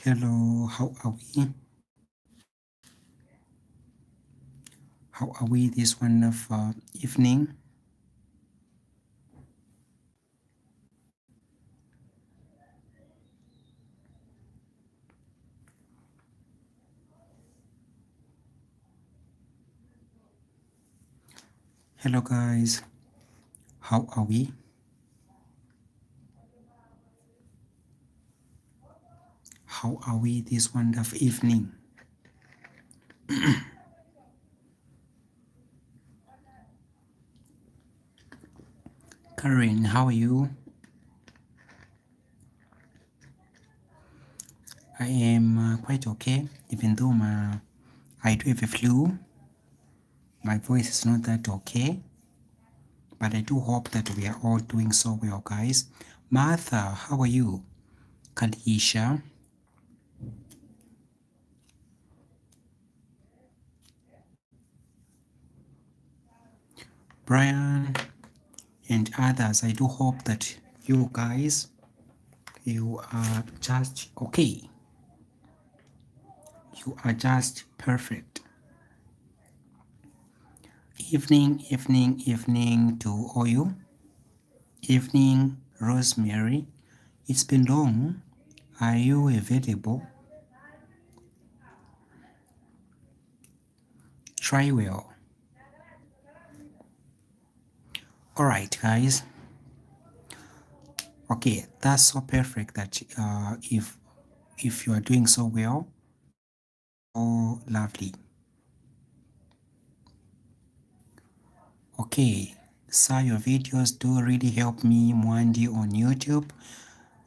Hello, how are we? How are we this wonderful evening? Hello, guys. How are we? How are we this wonderful evening? Karen, how are you? I am quite okay, even though I do have a flu. My voice is not that okay, but I do hope that we are all doing so well, guys. Martha, how are you? Kalisha, Brian, and others. I do hope that you guys, you are just okay. You are just perfect. Evening to all you. Evening, Rosemary. It's been long. Are you available? Try well. Alright, guys. Okay, that's so perfect that if you are doing so well, oh lovely. Okay, so your videos do really help me, Mwandi, on YouTube.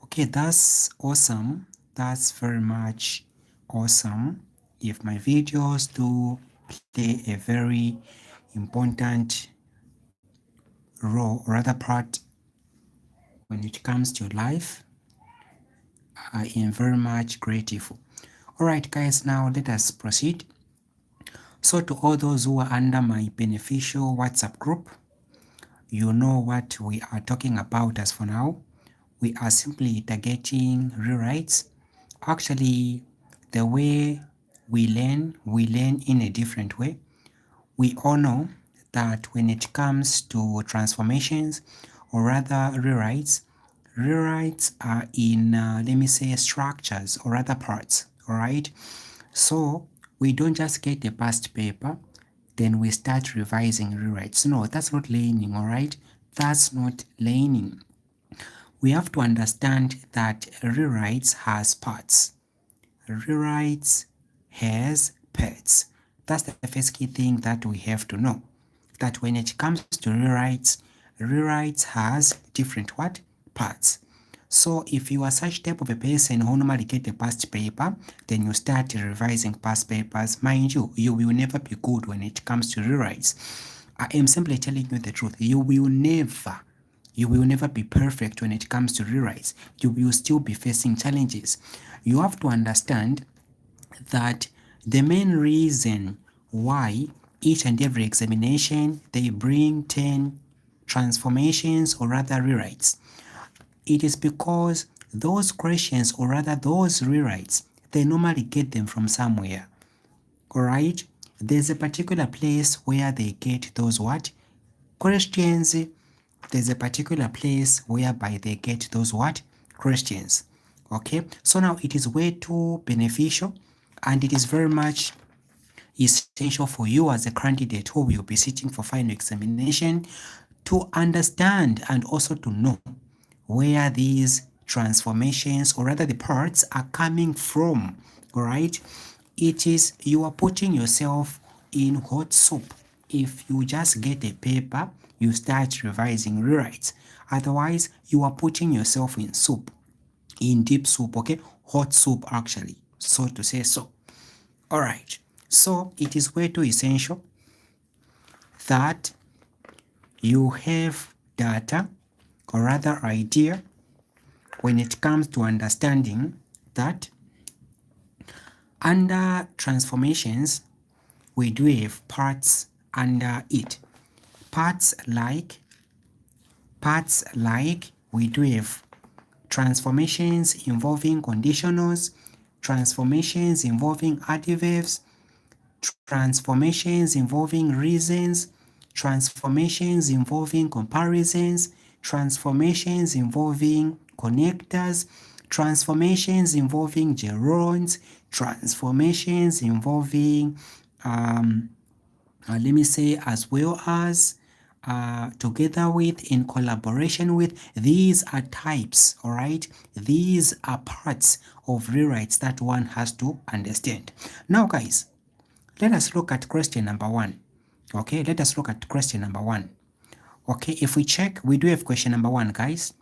Okay, that's awesome. That's very much awesome. If my videos do play a very important role or other part when it comes to life, I am very much grateful. All right, guys, now let us proceed. So to all those who are under my beneficial WhatsApp group, you know what we are talking about as for now. We are simply targeting rewrites. Actually, the way we learn in a different way. We all know that when it comes to transformations or rather rewrites are in, let me say, structures or other parts, all right? So we don't just get a past paper, then we start revising rewrites. No, that's not learning, all right? That's not learning. We have to understand that rewrites has parts. Rewrites has parts. That's the first key thing that we have to know. That when it comes to rewrites has different what? Parts. So if you are such type of a person who normally get a past paper, then you start revising past papers. Mind you, you will never be good when it comes to rewrites. I am simply telling you the truth. You will never be perfect when it comes to rewrites. You will still be facing challenges. You have to understand that the main reason why each and every examination they bring 10 transformations or rather rewrites, it is because those questions or rather those rewrites, they normally get them from somewhere. Alright? There's a particular place where they get those what? Questions. There's a particular place whereby they get those what? Questions. Okay? So now it is way too beneficial and it is very much essential for you as a candidate who will be sitting for final examination to understand and also to know where these transformations or rather the parts are coming from. All right, it is you are putting yourself in hot soup if you just get a paper, you start revising rewrites. Otherwise you are putting yourself in soup, in deep soup. Okay, hot soup actually, so to say. So all right, so it is way too essential that you have data or rather idea when it comes to understanding that under transformations we do have parts under it. Parts like we do have transformations involving conditionals, transformations involving adverbs, transformations involving reasons, transformations involving comparisons, transformations involving connectors, transformations involving gerunds, transformations involving let me say as well as together with, in collaboration with. These are types, all right? These are parts of rewrites that one has to understand. Now guys, let us look at question number 1. Okay, let us look at question number 1. Okay, if we check, we do have question number 1, guys,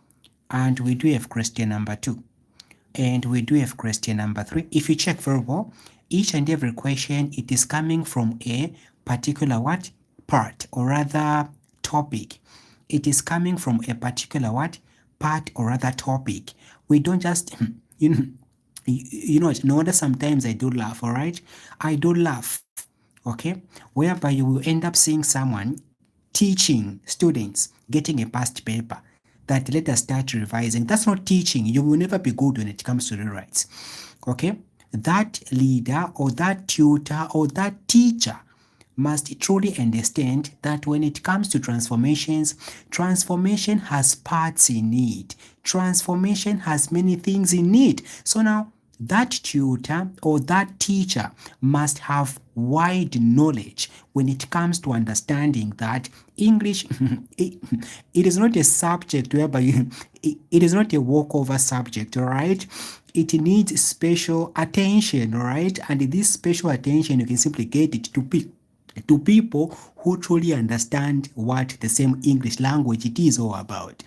and we do have question number 2, and we do have question number 3. If you check very well, each and every question, it is coming from a particular what? Part, or rather topic. It is coming from a particular what? Part, or rather topic. We don't just, you know, no wonder sometimes I do laugh, all right? I do laugh, okay? Whereby you will end up seeing someone teaching students, getting a past paper, that let us start revising. That's not teaching. You will never be good when it comes to rewrites. Okay? That leader or that tutor or that teacher must truly understand that when it comes to transformations, transformation has parts in it. Transformation has many things in it. So now, that tutor or that teacher must have wide knowledge when it comes to understanding that English, it is not a subject whereby it is not a walkover subject, all right? It needs special attention, all right? And this special attention, you can simply get it to people who truly understand what the same English language it is all about,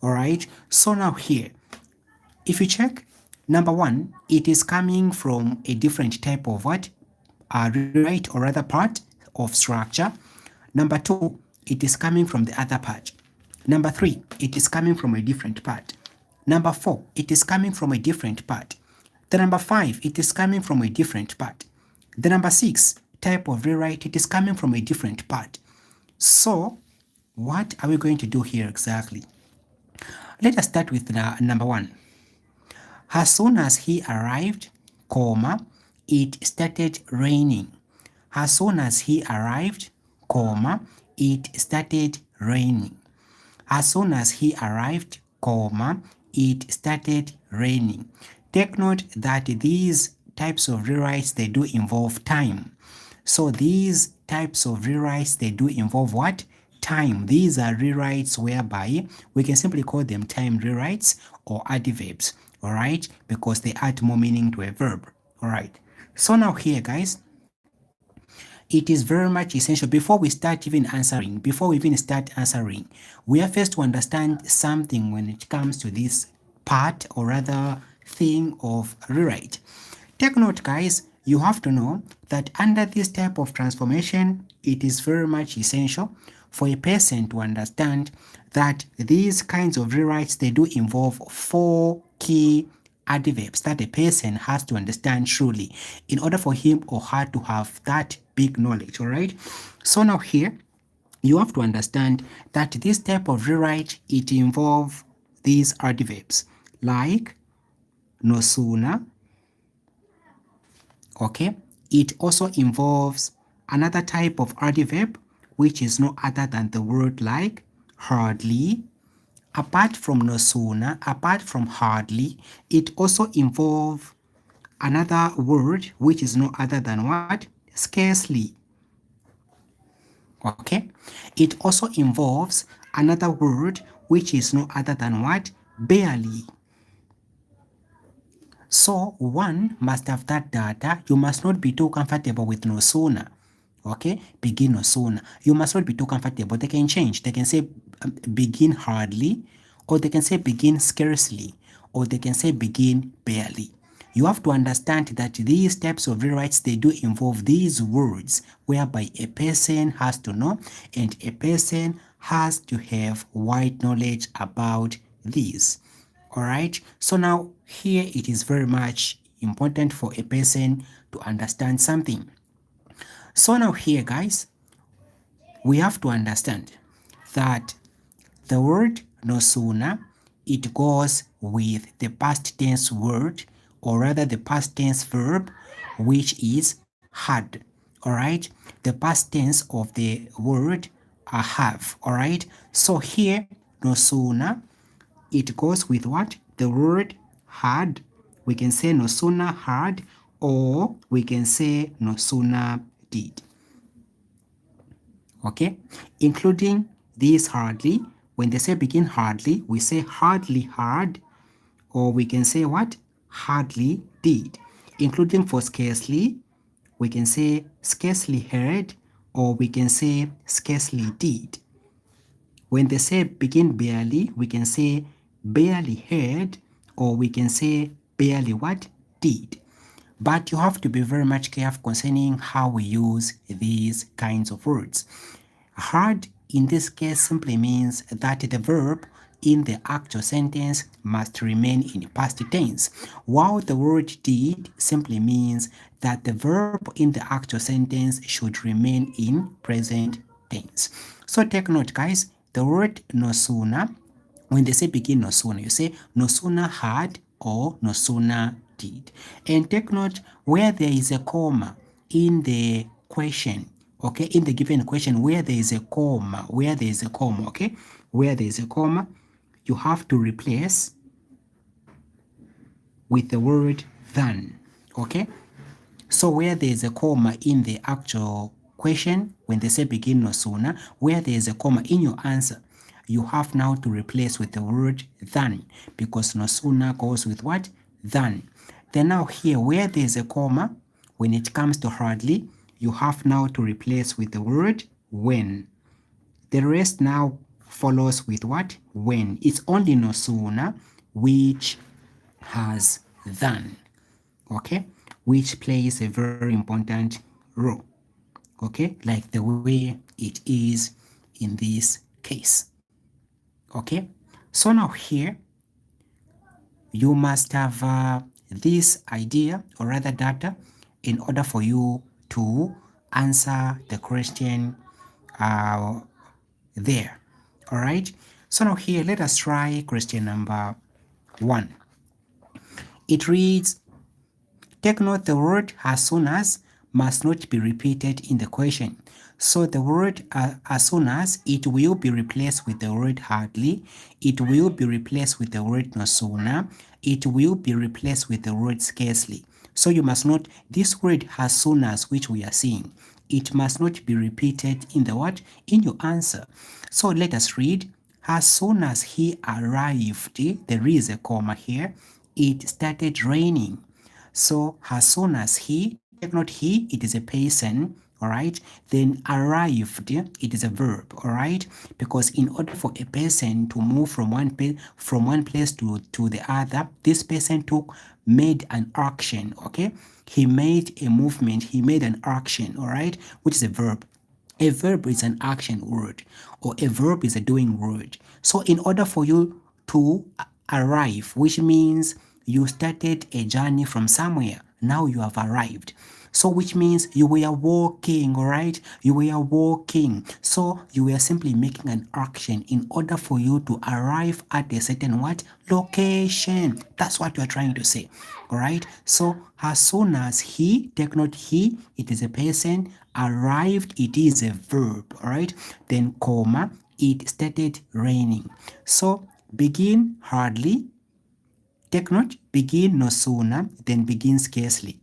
all right? So now here, if you check, number 1, it is coming from a different type of what? Rewrite, or rather part of structure. Number 2, it is coming from the other part. Number 3, it is coming from a different part. Number 4, it is coming from a different part. The number 5, it is coming from a different part. The number 6 type of rewrite, it is coming from a different part. So what are we going to do here exactly? Let us start with number 1. As soon as he arrived, comma, it started raining. As soon as he arrived, comma, it started raining. As soon as he arrived, comma, it started raining. Take note that these types of rewrites, they do involve time. So these types of rewrites, they do involve what? Time. These are rewrites whereby we can simply call them time rewrites or adverbs, all right? Because they add more meaning to a verb, all right? So now here, guys, it is very much essential before we start even answering, we are first to understand something when it comes to this part, or rather thing of rewrite. Take note, guys, you have to know that under this type of transformation, it is very much essential for a person to understand that these kinds of rewrites, they do involve 4 key adverbs that a person has to understand truly in order for him or her to have that big knowledge, all right? So now here, you have to understand that this type of rewrite, it involves these adverbs like no sooner, okay? It also involves another type of adverb, which is no other than the word like hardly. Apart from no sooner, apart from hardly, it also involves another word, which is no other than what? Scarcely. Okay? It also involves another word, which is no other than what? Barely. So one must have that data. You must not be too comfortable with no sooner. Okay? Begin no sooner. You must not be too comfortable. They can change. They can say begin hardly, or they can say begin scarcely, or they can say begin barely. You have to understand that these types of rewrites, they do involve these words whereby a person has to know and a person has to have wide knowledge about these. All right, so now here it is very much important for a person to understand something. So now here, guys, we have to understand that the word no sooner, it goes with the past tense word or rather the past tense verb, which is had. All right, the past tense of the word have. All right, so here no sooner it goes with what? The word had. We can say no sooner had, or we can say no sooner did. Okay, including this hardly. When they say begin hardly, we say hardly had, or we can say what? Hardly did. Including for scarcely, we can say scarcely heard, or we can say scarcely did. When they say begin barely, we can say barely heard, or we can say barely what? Did. But you have to be very much careful concerning how we use these kinds of words. Heard in this case simply means that the verb in the actual sentence must remain in past tense, while the word did simply means that the verb in the actual sentence should remain in present tense. So take note, guys, the word no sooner, when they say begin no sooner, you say no sooner had or no sooner did. And take note where there is a comma in the question, okay, in the given question, where there is a comma, okay, where there is a comma, you have to replace with the word than, okay. So where there is a comma in the actual question, when they say begin no sooner, where there is a comma in your answer, you have now to replace with the word than, because no sooner goes with what? Than. Then now here, where there is a comma, when it comes to hardly, you have now to replace with the word when. The rest now follows with what? When. It's only no sooner which has than, okay, which plays a very important role, okay, like the way it is in this case. Okay, so now here you must have this idea or rather data in order for you to answer the question uh, there. All right, so now here let us try question number 1. It reads, take note the word as soon as must not be repeated in the question. So the word as soon as, it will be replaced with the word hardly, it will be replaced with the word no sooner, it will be replaced with the word scarcely. So you must note this word as soon as which we are seeing, it must not be repeated in the what? In your answer. So let us read. As soon as he arrived, there is a comma here, it started raining. So as soon as he, take note he, it is a person, all right? Then arrived, it is a verb, all right? Because in order for a person to move from one place to the other, this person made an action, okay? He made a movement, he made an action, all right? Which is a verb. A verb is an action word, or a verb is a doing word. So in order for you to arrive, which means you started a journey from somewhere, now you have arrived. So which means you were walking, all right? You were walking. So you were simply making an action in order for you to arrive at a certain what? Location. That's what you are trying to say, all right? So as soon as he, take note he, it is a person, arrived, it is a verb, all right? Then comma, it started raining. So begin hardly, take note, begin no sooner, then begin scarcely.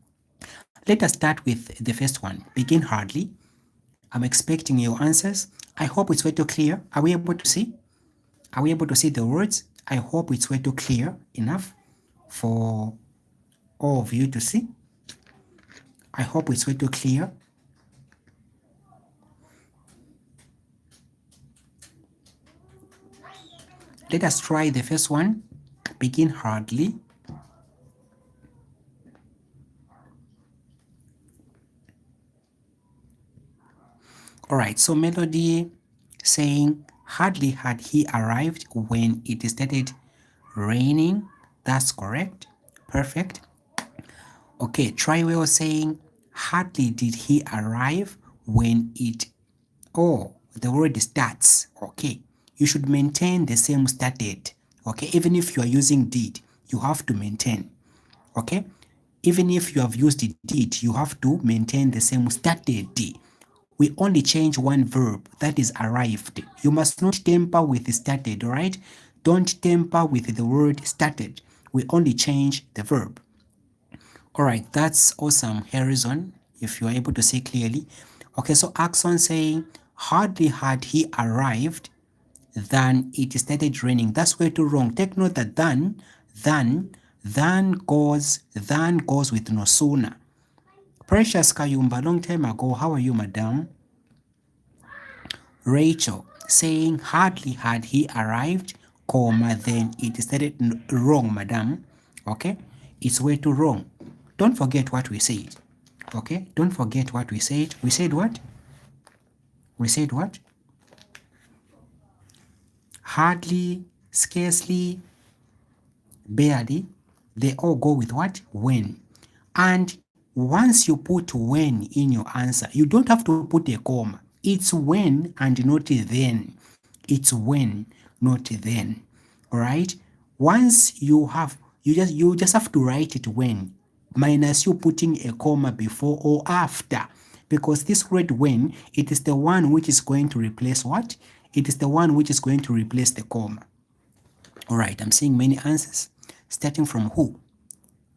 Let us start with the first one, begin hardly. I'm expecting your answers. I hope it's way too clear. Are we able to see? Are we able to see the words? I hope it's way too clear enough for all of you to see. I hope it's way too clear. Let us try the first one, begin hardly. All right, so Melody saying hardly had he arrived when it started raining. That's correct. Perfect. Okay, Trywell saying hardly did he arrive when it, oh, the word starts. Okay, you should maintain the same started. Okay, even if you are using did, you have to maintain. Okay? Even if you have used did, you have to maintain the same started. We only change one verb, that is arrived. You must not tamper with started, alright? Don't tamper with the word started. We only change the verb. Alright, that's awesome, Harrison, if you are able to see clearly. Okay, so Axon saying, hardly had he arrived than it started raining. That's way too wrong. Take note that than goes with no sooner. Precious Kayumba, long time ago, how are you, madam? Rachel, saying hardly had he arrived, comma, then it started wrong, madam. Okay? It's way too wrong. Don't forget what we said. Okay? Don't forget what we said. We said what? We said what? Hardly, scarcely, barely, they all go with what? When. And once you put when in your answer, you don't have to put a comma. It's when and not then. It's when, not then. All right? Once you just have to write it when, minus you putting a comma before or after. Because this word when, it is the one which is going to replace what? It is the one which is going to replace the comma. All right, I'm seeing many answers. Starting from who?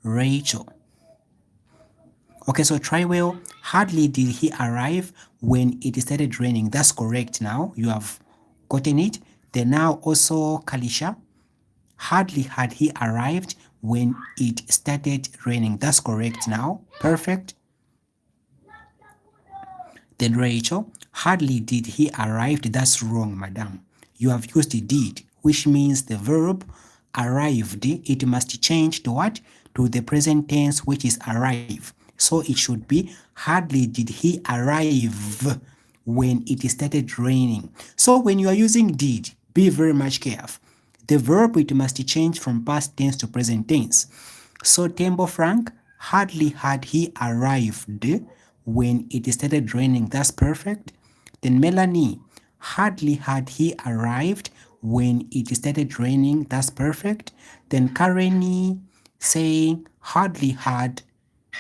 Rachel. Okay, so try well. Hardly did he arrive when it started raining. That's correct now. You have gotten it. Then now also Kalisha. Hardly had he arrived when it started raining. That's correct now. Perfect. Then Rachel, hardly did he arrive. That's wrong, madam. You have used did, which means the verb arrived, it must change to what? To the present tense, which is arrive. So it should be, hardly did he arrive when it started raining. So when you are using did, be very much careful. The verb, it must change from past tense to present tense. So Tembo Frank, hardly had he arrived when it started raining. That's perfect. Then Melanie, hardly had he arrived when it started raining. That's perfect. Then Kareni saying, hardly had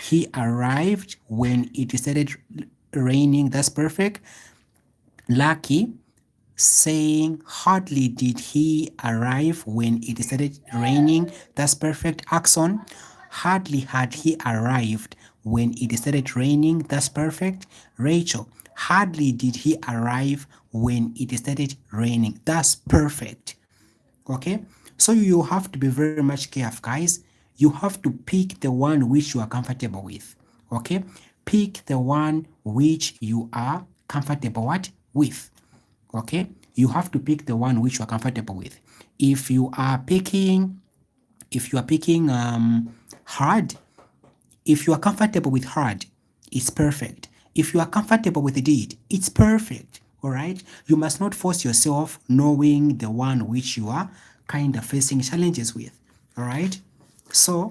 he arrived when it started raining. That's perfect. Lucky saying, hardly did he arrive when it started raining. That's perfect. Axon, hardly had he arrived when it started raining. That's perfect. Rachel, hardly did he arrive when it started raining. That's perfect. Okay, so you have to be very much careful, guys. You have to pick the one which you are comfortable with. Okay, pick the one which you are comfortable with. Okay, you have to pick the one which you are comfortable with. If you are picking hard, if you are comfortable with hard, it's perfect. If you are comfortable with did, it's perfect. All right, you must not force yourself knowing the one which you are kind of facing challenges with. All right, so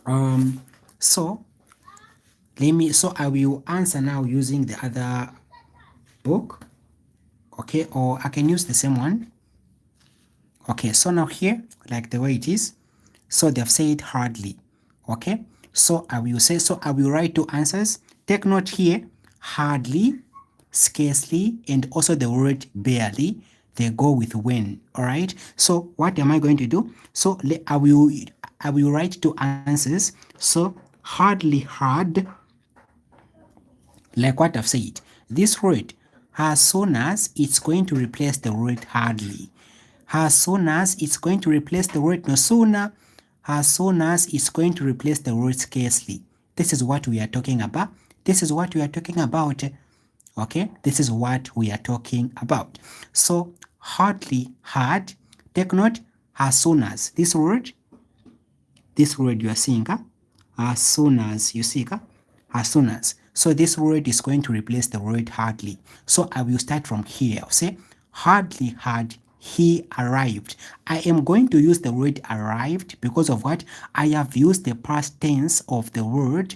um so so I will answer now using the other book. Okay, or I can use the same one. Okay, so now here, like the way it is, so they've said hardly. Okay, so I will write two answers. Take note here, hardly, scarcely, and also the word barely, they go with when. All right, so what am I going to do? So I will write two answers. So hardly had, like what I've said, this word, as soon as it's going to replace the word hardly. As soon as it's going to replace the word no sooner. As soon as it's going to replace the word scarcely. This is what we are talking about. This is what we are talking about. Okay, this is what we are talking about. So hardly had, take note, as soon as, this word you are seeing, as soon as, you see, as soon as. So this word is going to replace the word hardly. So I will start from here. I'll say, hardly had he arrived. I am going to use the word arrived because of what? I have used the past tense of the word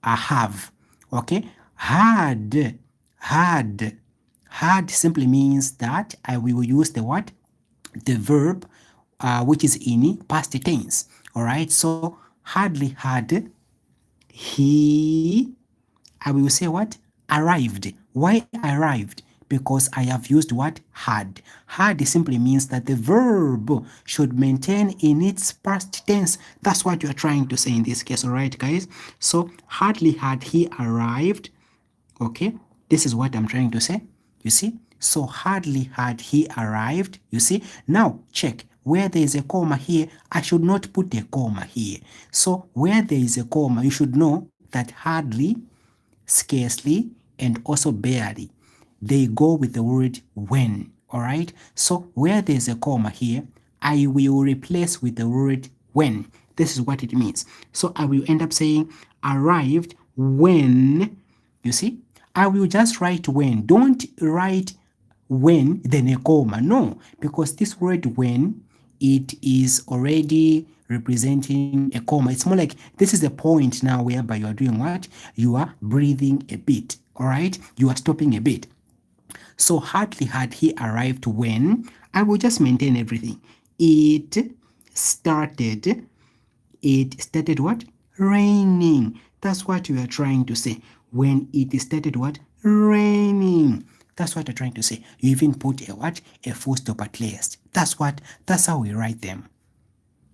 I have. Okay? Had. Had simply means that I will use the what? The verb which is in past tense. All right, so hardly had he, I will say what? Arrived. Why arrived? Because I have used what? Had. Had simply means that the verb should maintain in its past tense. That's what you're trying to say in this case, all right, guys? So hardly had he arrived. Okay, this is what I'm trying to say. You see? So hardly had he arrived. You see? Now check. Where there is a comma here, I should not put a comma here. So where there is a comma, you should know that hardly, scarcely, and also barely, they go with the word when. All right? So where there is a comma here, I will replace with the word when. This is what it means. So I will end up saying arrived when, you see? I will just write when. Don't write when then a comma. No, because this word when, it is already representing a comma. It's more like this is a point now whereby you are doing what? You are breathing a bit. All right? You are stopping a bit. So hardly had he arrived when, I will just maintain everything. It started what? Raining. That's what you are trying to say. When it started what? Raining. That's what you're trying to say. You even put a what? A full stop at last. That's how we write them.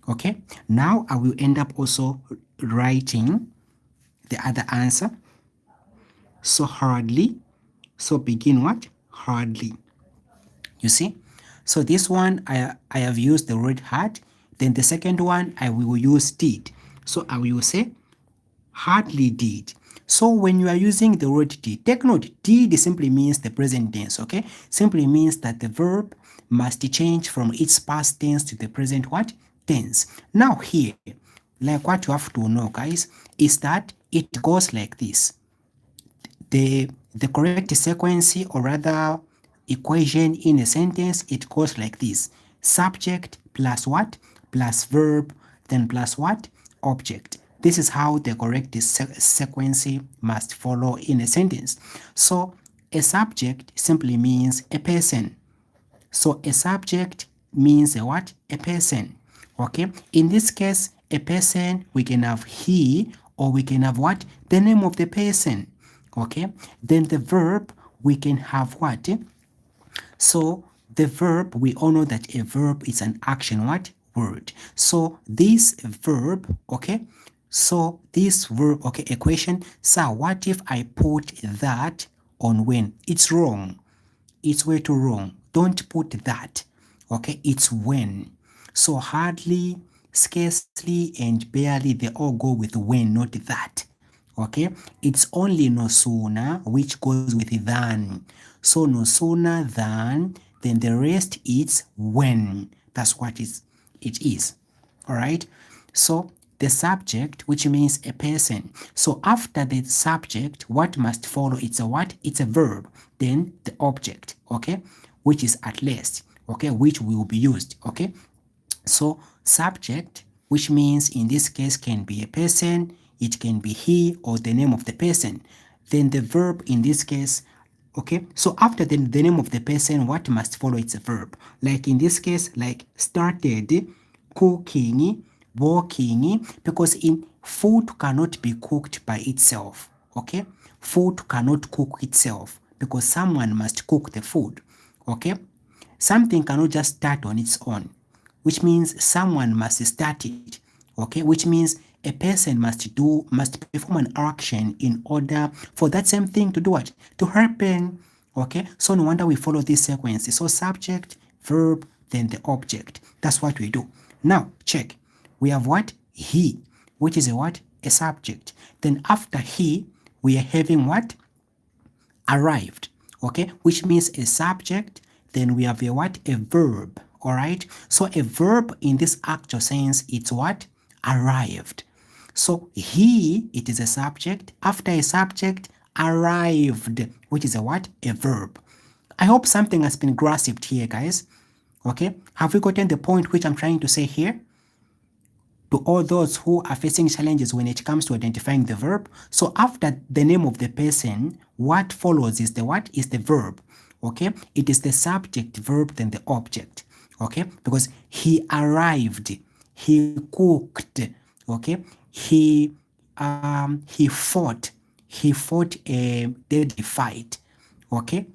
Okay? Now I will end up also writing the other answer. So hardly. So begin what? Hardly. You see? So this one, I have used the word had. Then the second one, I will use did. So I will say hardly did. So when you are using the word did, take note, did simply means the present tense, okay? Simply means that the verb must change from its past tense to the present what? Tense. Now here, like what you have to know, guys, is that it goes like this. The correct sequence, or rather equation in a sentence, it goes like this. Subject plus what? Plus verb, then plus what? Object. This is how the correct sequence must follow in a sentence. So a subject simply means a person. So a subject means a what? A person. Okay? In this case, a person, we can have he, or we can have what? The name of the person. Okay? Then the verb, we can have what? So the verb, we all know that a verb is an action what? Word. So this verb, okay? So this verb, okay, equation. So what if I put that on when? It's wrong. It's way too wrong. Don't put that. Okay, it's when. So hardly, scarcely, and barely, they all go with when, not that. Okay, it's only no sooner which goes with than. So no sooner than, then the rest is when. That's what it is. All right. So the subject, which means a person. So after the subject, what must follow? It's a what? It's a verb. Then the object, okay, which is at least, okay, which will be used, okay. So subject, which means in this case can be a person, it can be he or the name of the person. Then the verb in this case, okay, so after the name of the person, what must follow? It's a verb. Like in this case, like started, cooking, walking, because in food cannot be cooked by itself, okay? Food cannot cook itself because someone must cook the food, okay? Something cannot just start on its own, which means someone must start it, okay? Which means a person must perform an action in order for that same thing to do what? To happen, okay? So no wonder we follow this sequence. So subject, verb, then the object. That's what we do. Now, check. We have what? He, which is a what? A subject. Then after he, we are having what? Arrived, okay? Which means a subject. Then we have a what? A verb, all right? So a verb in this actual sense, it's what? Arrived. So he, it is a subject. After a subject, arrived, which is a what? A verb. I hope something has been grasped here, guys. Okay? Have we gotten the point which I'm trying to say here? To all those who are facing challenges when it comes to identifying the verb. So after the name of the person, what follows is the what? Is the verb. Okay? It is the subject, verb, then the object. Okay? Because he arrived. he cooked, okay, he fought a deadly fight, okay.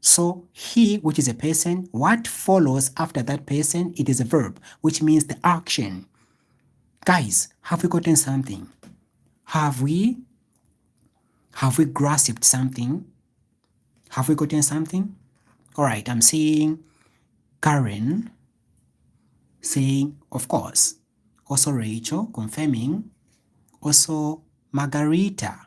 So he, which is a person, what follows after that person, it is a verb, which means the action. Guys, have we gotten something? Have we grasped something? Have we gotten something? All right, I'm seeing Karen saying, of course. Also Rachel confirming. Also Margarita.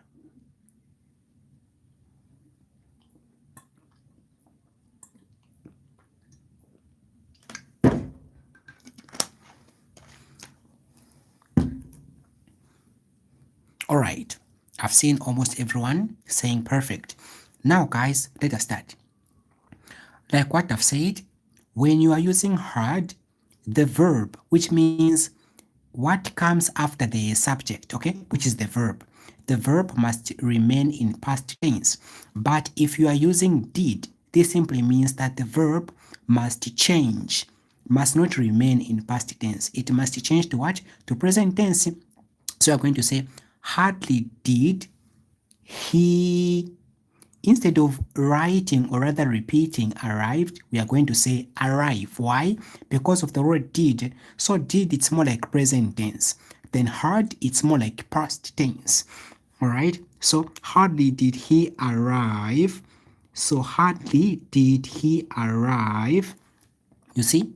All right, I've seen almost everyone saying perfect. Now guys, let us start. Like what I've said, when you are using had, the verb, which means what comes after the subject, okay, which is the verb must remain in past tense. But if you are using did, this simply means that the verb must change, must not remain in past tense. It must change to what? To present tense. So you're going to say, hardly did he, instead of writing or rather repeating arrived, we are going to say arrive. Why? Because of the word did. So did, it's more like present tense. Then hard, it's more like past tense. All right. So hardly did he arrive. So hardly did he arrive. You see?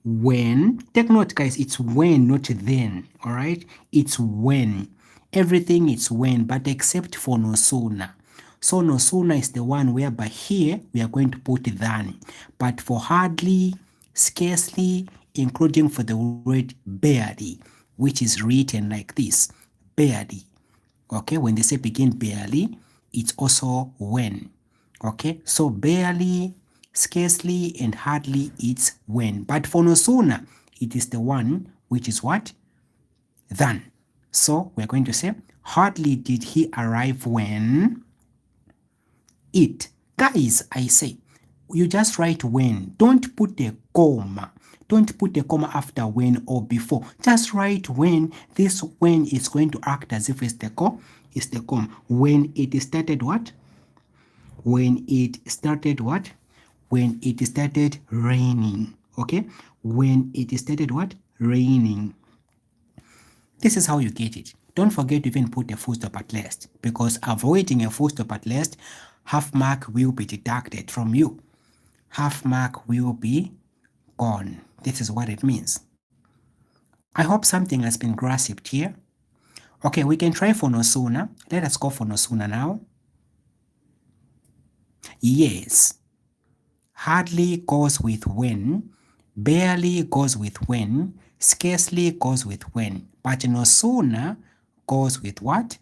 When, take note guys, it's when, not then. All right. It's when. Everything is when, but except for no sooner. So no sooner is the one whereby here we are going to put than. But for hardly, scarcely, including for the word barely, which is written like this, barely. Okay, when they say begin barely, it's also when. Okay, so barely, scarcely, and hardly, it's when. But for no sooner, it is the one which is what? Than. So we're going to say, hardly did he arrive when it. Guys, I say, you just write when. Don't put a comma. Don't put a comma after when or before. Just write when. This when is going to act as if it's the comma. When it started what? When it started what? When it started raining. Okay? When it started what? Raining. This is how you get it. Don't forget to even put a full stop at last, because avoiding a full stop at last, half mark will be deducted from you. Half mark will be gone. This is what it means. I hope something has been grasped here. Okay, we can try for no sooner. Let us go for no sooner now. Yes. Hardly goes with when. Barely goes with when. Scarcely goes with when. But no sooner goes with what?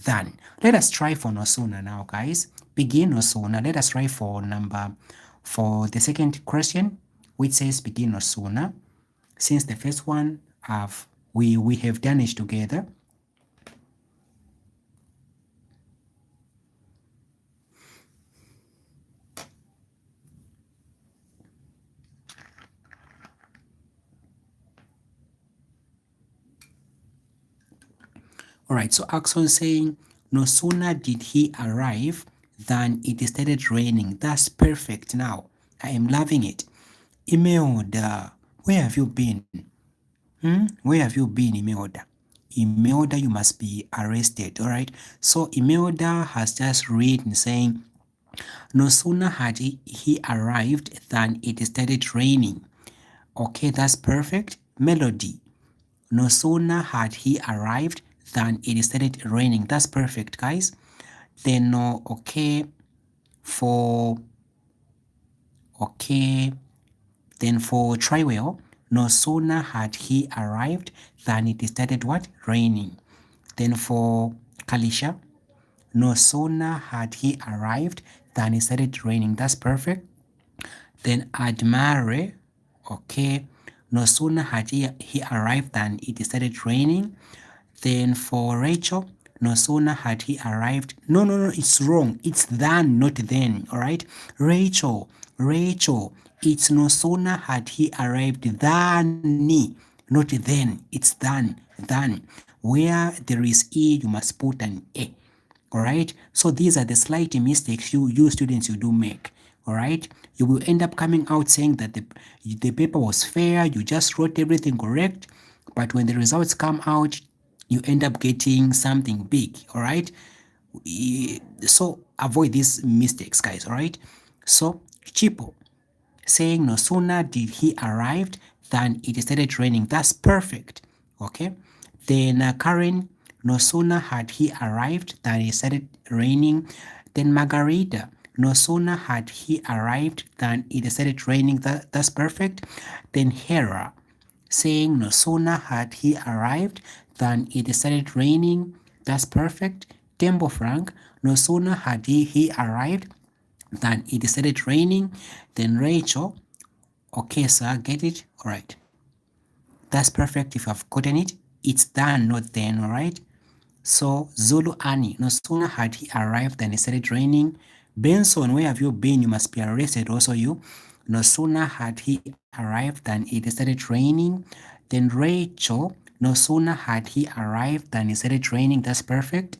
Than. Let us try for no sooner now, guys. Begin no sooner. Let us try for the second question, which says begin no sooner. Since the first one we have done it together. All right, so Axon saying, no sooner did he arrive than it started raining. That's perfect now. I am loving it. Imelda, where have you been? Where have you been, Imelda? Imelda, you must be arrested, all right? So Imelda has just written saying, no sooner had he arrived than it started raining. Okay, that's perfect. Melody, no sooner had he arrived than it started raining. That's perfect, guys. Then no, okay, then for Triwell, no sooner had he arrived than it started what? Raining. Then for Kalisha, no sooner had he arrived than it started raining. That's perfect. Then Admire, okay, no sooner had he arrived than it started raining. Then for Rachel, no sooner had he arrived. No, it's wrong. It's than, not then. All right. Rachel, it's no sooner had he arrived than, not then, it's than. Where there is E, you must put an A. Alright, so these are the slight mistakes you students you do make. Alright, you will end up coming out saying that the paper was fair, you just wrote everything correct, but when the results come out, you end up getting something big. Alright, so avoid these mistakes, guys. Alright, so Chipo saying no sooner did he arrived than it started raining. That's perfect. Okay. Then Karen, no sooner had he arrived than it started raining. Then Margarita, no sooner had he arrived than it started raining. That's perfect. Then Hera, saying no sooner had he arrived than it started raining. That's perfect. Tembo Frank, no sooner had he arrived than it started raining. Then Rachel, okay, sir, get it? All right. That's perfect if I've gotten it. It's done, not then, all right? So Zulu Annie, no sooner had he arrived than it started raining. Benson, where have you been? You must be arrested, also you. No sooner had he arrived than it started raining. Then Rachel, no sooner had he arrived than it started raining. That's perfect.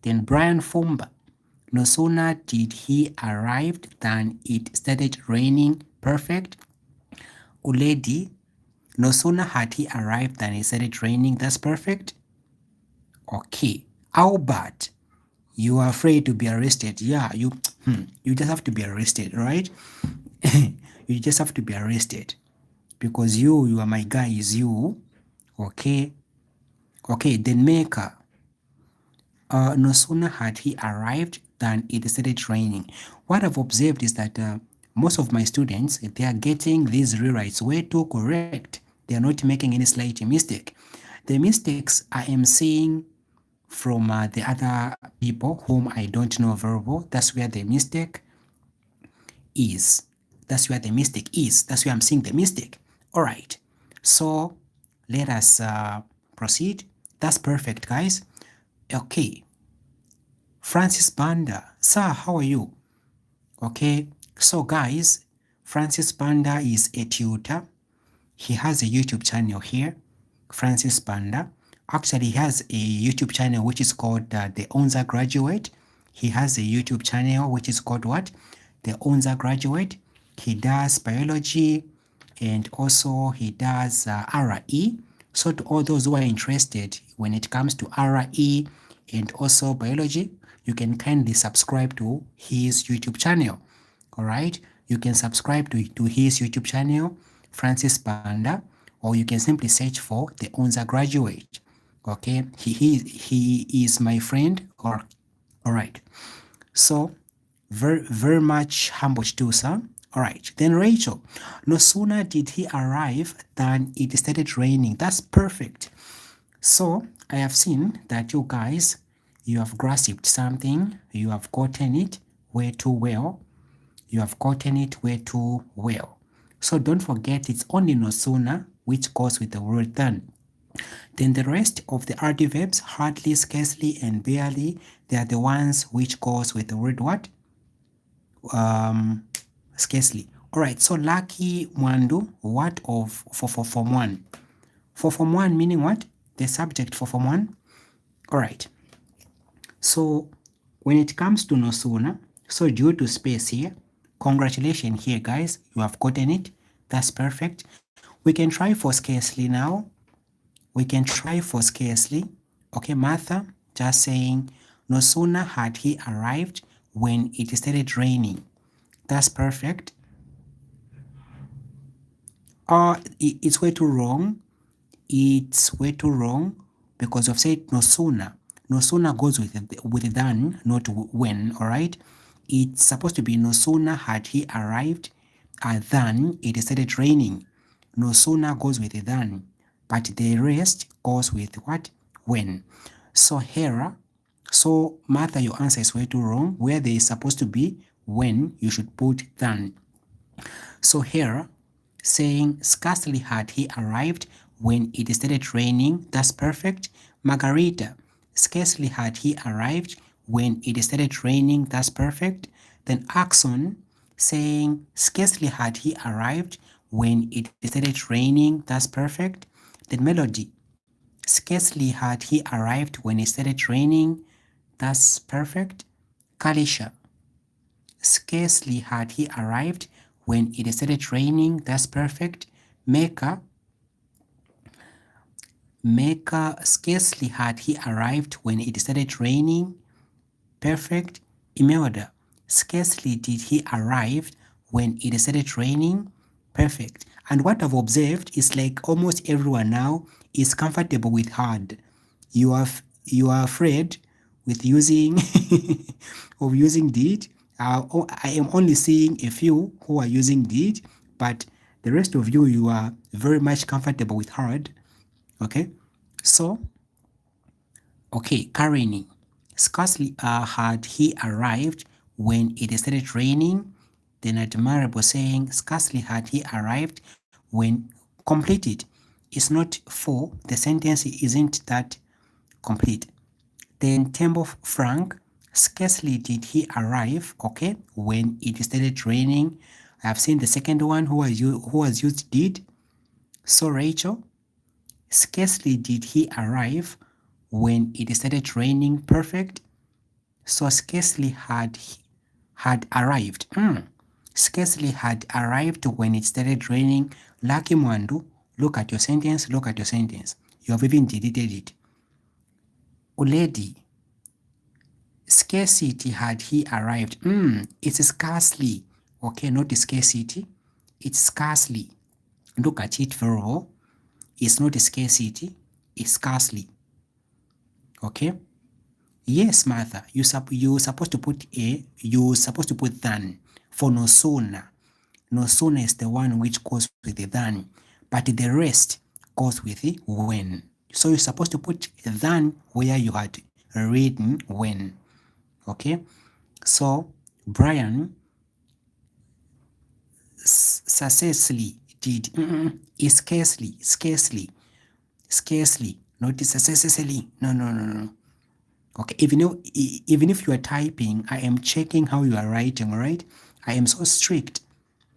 Then Brian Fumba, no sooner did he arrive than it started raining. Perfect. Uledi, no sooner had he arrived than it started raining. That's perfect. Okay. Albert, you are afraid to be arrested. Yeah, you just have to be arrested, right? You just have to be arrested because you are my guy, is you. Okay. Okay, then Maker. No sooner had he arrived than it started raining. What I've observed is that most of my students, they are getting these rewrites way too correct. They are not making any slight mistake. The mistakes I am seeing from the other people whom I don't know very well, that's where the mistake is. That's where the mistake is. That's where I'm seeing the mistake. All right. So let us proceed. That's perfect, guys. Okay. Francis Banda, sir, how are you? Okay, so guys, Francis Banda is a tutor. He has a YouTube channel here, Francis Banda. Actually, he has a YouTube channel which is called The Onza Graduate. He has a YouTube channel which is called what? The Onza Graduate. He does biology and also he does RE. So to all those who are interested when it comes to RE and also biology, you can kindly subscribe to his YouTube channel. All right, you can subscribe to his YouTube channel, Francis Banda, or you can simply search for the Onza Graduate. Okay, he is my friend. Or all right, so very much humbled too, sir. All right, then Rachel, no sooner did he arrive than it started raining. That's perfect. So I have seen that you guys, you have grasped something, you have gotten it way too well. You have gotten it way too well. So don't forget it's only no sooner which goes with the word than. Then the rest of the adverbs, hardly, scarcely, and barely, they are the ones which goes with the word what? Scarcely. All right, so Lucky Mwandu, what of for Form 1? For Form 1 meaning what? The subject for Form 1? All right. So when it comes to no sooner, so due to space here, congratulations here, guys. You have gotten it. That's perfect. We can try for scarcely now. We can try for scarcely. Okay, Martha, just saying, no sooner had he arrived when it started raining. That's perfect. It's way too wrong. It's way too wrong because I've said no sooner. No sooner goes with than, not when, all right? It's supposed to be no sooner had he arrived than it started raining. No sooner goes with than, but the rest goes with what? When. So Hera, so Martha, your answer is way too wrong. Where there is supposed to be when, you should put than. So Hera, saying scarcely had he arrived when it started raining. That's perfect. Margarita, scarcely had he arrived when it started raining. That's perfect. Then Axon, saying scarcely had he arrived when it started raining. That's perfect. Then melody. Scarcely had he arrived when it started raining. That's perfect. Kalisha. Scarcely had he arrived when it started raining. That's perfect. Mecca. Mecca. Scarcely had he arrived when it started raining. Perfect. Imelda. Scarcely did he arrive when it started raining. Perfect. And what I've observed is like almost everyone now is comfortable with hard. You are afraid with using of using did. I am only seeing a few who are using did, but the rest of you are very much comfortable with hard. Okay, so okay, Karini. Scarcely had he arrived when it started raining. Then admirable saying scarcely had he arrived when completed. It's not for the sentence isn't that complete. Then Temple Frank, scarcely did he arrive, okay, when it started raining. I have seen the second one who has used did. So Rachel, scarcely did he arrive when it started raining. Perfect. So scarcely had arrived. Scarcely had arrived when it started raining. Lucky Mwandu, look at your sentence, look at your sentence. You have even deleted it. Uledi, scarcity had he arrived. It's scarcely. Okay, not scarcity. It's scarcely. Look at it for all. It's not scarcity. It's scarcely. Okay. Yes, Martha. You supposed to put a. You supposed to put than for no sooner. No sooner is the one which goes with the than, but the rest goes with the when. So you're supposed to put than where you had written when. Okay. So Brian successfully did is scarcely, not successfully. No. Okay, even if you are typing, I am checking how you are writing, all right? I am so strict.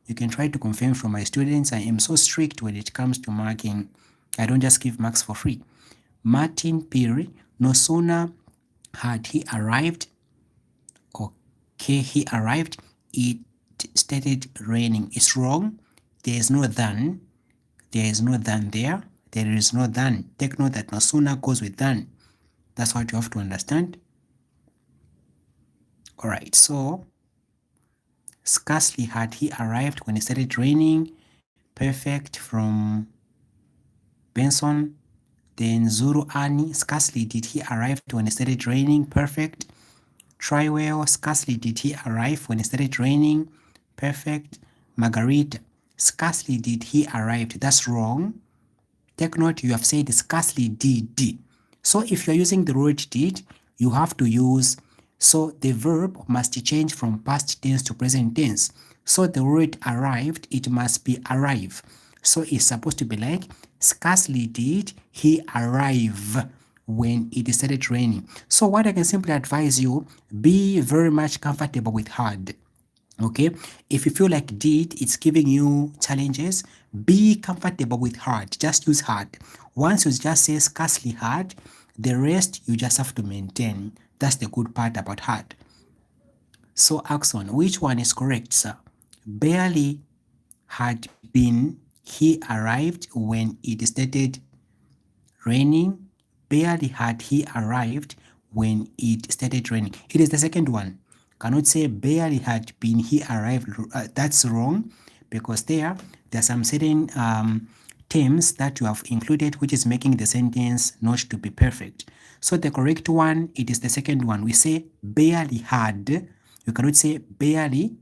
You can try to confirm from my students. I am so strict when it comes to marking. I don't just give marks for free. Martin Perry, no sooner had he arrived, okay, he arrived, it started raining. It's wrong. There is no than. There is no than there. There is no than. Take note that no sooner goes with than. That's what you have to understand. All right, so scarcely had he arrived when it started raining. Perfect from Benson. Then Zuru Ani, scarcely did he arrive when it started raining. Perfect. Try well, scarcely did he arrive when it started raining. Perfect. Margarita, scarcely did he arrive. That's wrong. Take note, you have said scarcely did. So if you're using the word did, you have to use, so the verb must change from past tense to present tense. So the word arrived, it must be arrive. So it's supposed to be like, scarcely did he arrive when it started raining. So what I can simply advise you, be very much comfortable with hard. Okay, if you feel like did it's giving you challenges, be comfortable with hard. Just use hard. Once you just say scarcely hard, the rest you just have to maintain. That's the good part about hard. So Axon, which one is correct, sir? Barely had been he arrived when it started raining. Barely had he arrived when it started raining. It is the second one. Cannot say barely had been he arrived. That's wrong, because there are some certain terms that you have included which is making the sentence not to be perfect. So the correct one, it is the second one. We say barely had. You cannot say barely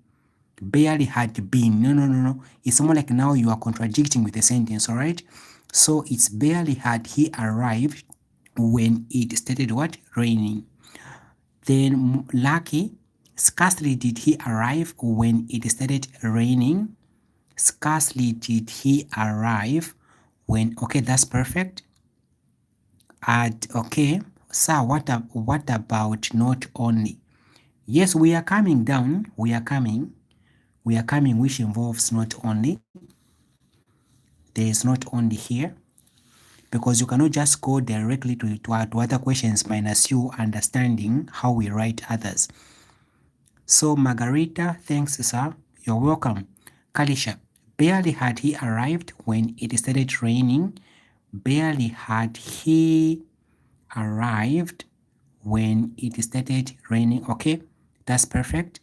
had been. No. It's more like now you are contradicting with the sentence, all right? So it's barely had he arrived when it started what? Raining. Then Lucky, scarcely did he arrive when it started raining. Scarcely did he arrive when, okay, that's perfect. And okay, sir, what about not only? Yes, we are coming down. We are coming, which involves not only. There is not only here. because you cannot just go directly to other questions minus you understanding how we write others. So Margarita, thanks sir, you're welcome. Kalisha, barely had he arrived when it started raining. Barely had he arrived when it started raining. Okay, that's perfect.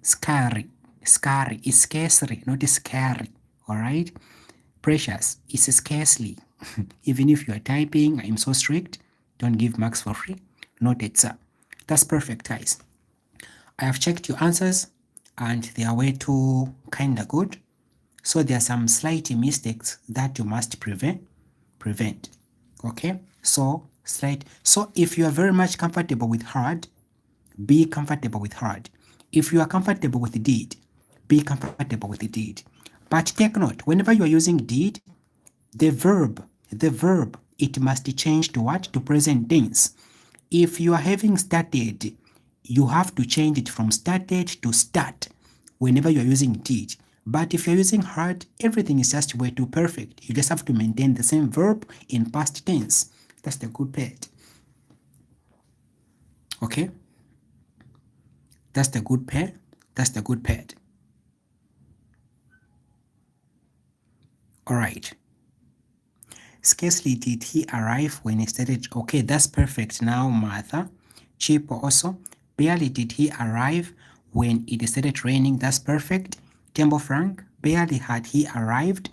Scary, scary is scarcely, not scary. All right. Precious is scarcely. Even if you are typing, I'm so strict. Don't give marks for free. Noted, sir. That's perfect, guys. I have checked your answers and they are way too kinda good. So there are some slight mistakes that you must prevent. Okay? So if you are very much comfortable with hard, be comfortable with hard. If you are comfortable with did, be comfortable with did. But take note, whenever you are using did, the verb, it must change to what? To present tense. If you are having started, you have to change it from started to start whenever you're using did. But if you're using had, everything is just way too perfect. You just have to maintain the same verb in past tense. That's the good part. Okay? That's the good part. That's the good part. All right. Scarcely did he arrive when he started. Okay, that's perfect now, Martha. Chip also. Barely did he arrive when it started raining. That's perfect. Tembo Frank. Barely had he arrived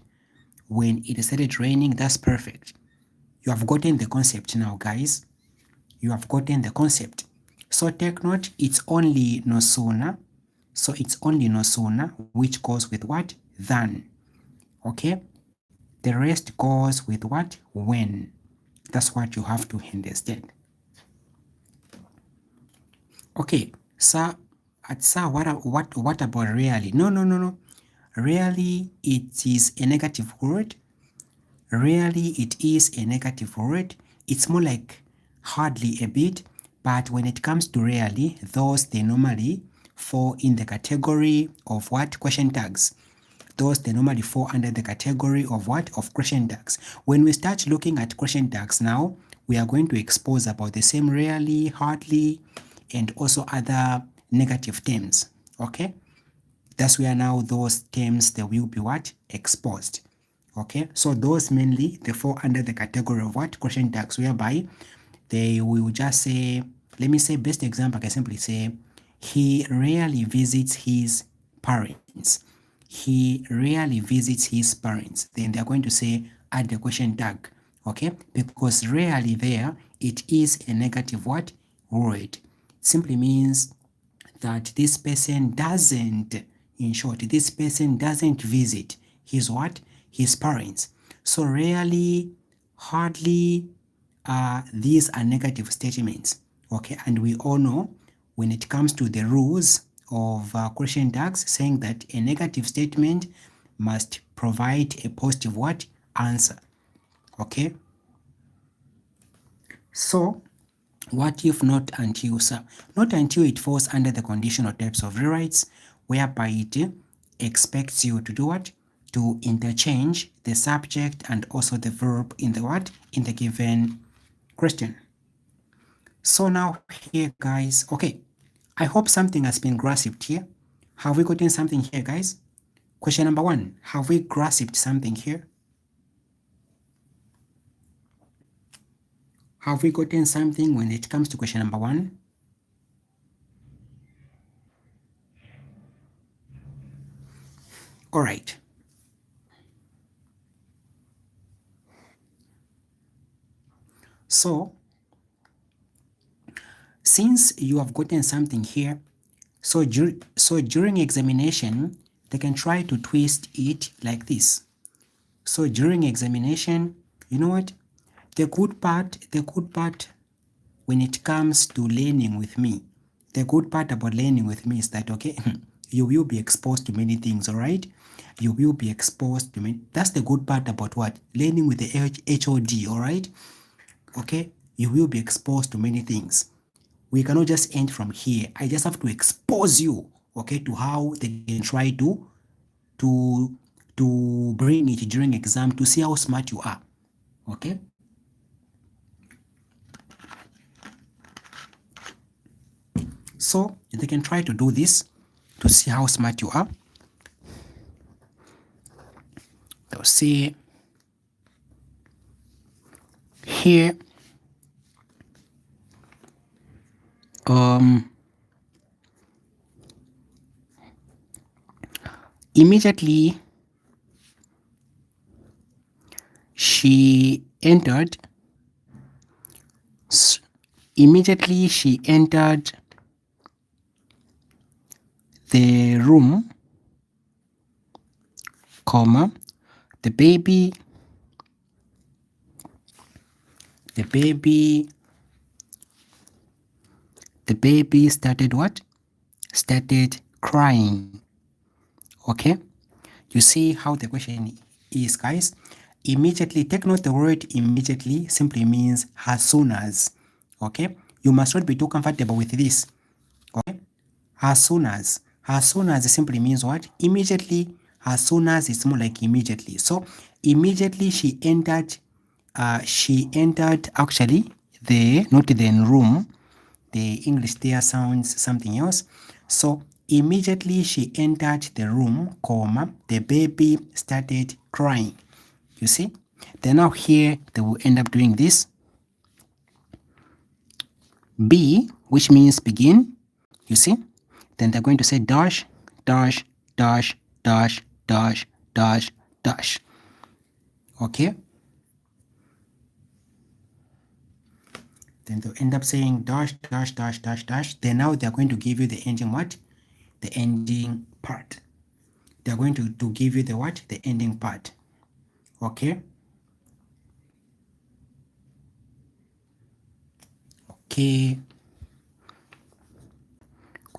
when it started raining. That's perfect. You have gotten the concept now, guys. You have gotten the concept. So take note, it's only no sooner. So it's only no sooner, which goes with what? Than. Okay? The rest goes with what? When. That's what you have to understand. Okay, sir, what about really? No. Really, it is a negative word. Really, it is a negative word. It's more like hardly a bit, but when it comes to really, those they normally fall in the category of what? Question tags. Those they normally fall under the category of what? Of question tags. When we start looking at question tags now, we are going to expose about the same rarely, hardly, and also other negative terms. Okay? That's where now those terms they will be what? Exposed. Okay? So those mainly they fall under the category of what? Question tags, whereby they will just say, let me say best example, I can simply say, he rarely visits his parents. He rarely visits his parents. Then they're going to say add the question tag. Okay? Because rarely there, it is a negative what? Word. Simply means that this person doesn't, in short, this person doesn't visit his what? His parents. So rarely, hardly, these are negative statements. Okay, and we all know when it comes to the rules of question tags, saying that a negative statement must provide a positive what? Answer. Okay, so what if not until, sir? Not until it falls under the conditional types of rewrites, whereby it expects you to do what? To interchange the subject and also the verb in the what? In the given question. So now here, guys, okay, I hope something has been grasped here. Have we gotten something here, guys? Question number 1, have we grasped something here? Have we gotten something when it comes to question number 1? All right. So, since you have gotten something here, so during examination, they can try to twist it like this. So during examination, you know what? The good part when it comes to learning with me, the good part about learning with me is that, okay, you will be exposed to many things, all right? You will be exposed to many. That's the good part about what? Learning with the HOD, all right? Okay? You will be exposed to many things. We cannot just end from here. I just have to expose you, okay, to how they can try to to bring it during exam to see how smart you are. Okay? So they can try to do this to see how smart you are. They'll see here immediately she entered the room, comma, the baby started what? Started crying. Okay? You see how the question is, guys? Immediately, take note the word immediately simply means as soon as. Okay? You must not be too comfortable with this. Okay? As soon as. As soon as simply means what? Immediately. As soon as it's more like immediately. So immediately she entered actually the not the room. The English there sounds something else. So immediately she entered the room, comma, the baby started crying. You see? Then now here they will end up doing this. B, which means begin. You see? Then they're going to say dash, dash, dash, dash, dash, dash, dash. Okay? Then they'll end up saying dash, dash, dash, dash, dash. Then now they're going to give you the ending what? The ending part. They're going to give you the what? The ending part. Okay? Okay.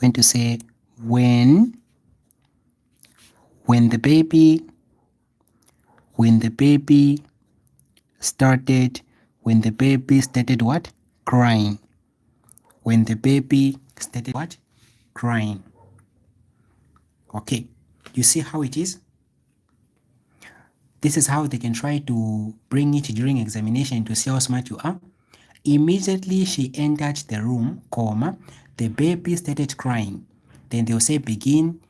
Going to say when the baby started what? Crying. When the baby started what? Crying. Okay. You see how it is? This is how they can try to bring it during examination to see how smart you are. Immediately she entered the room, comma, the baby started crying. Then they'll say begin,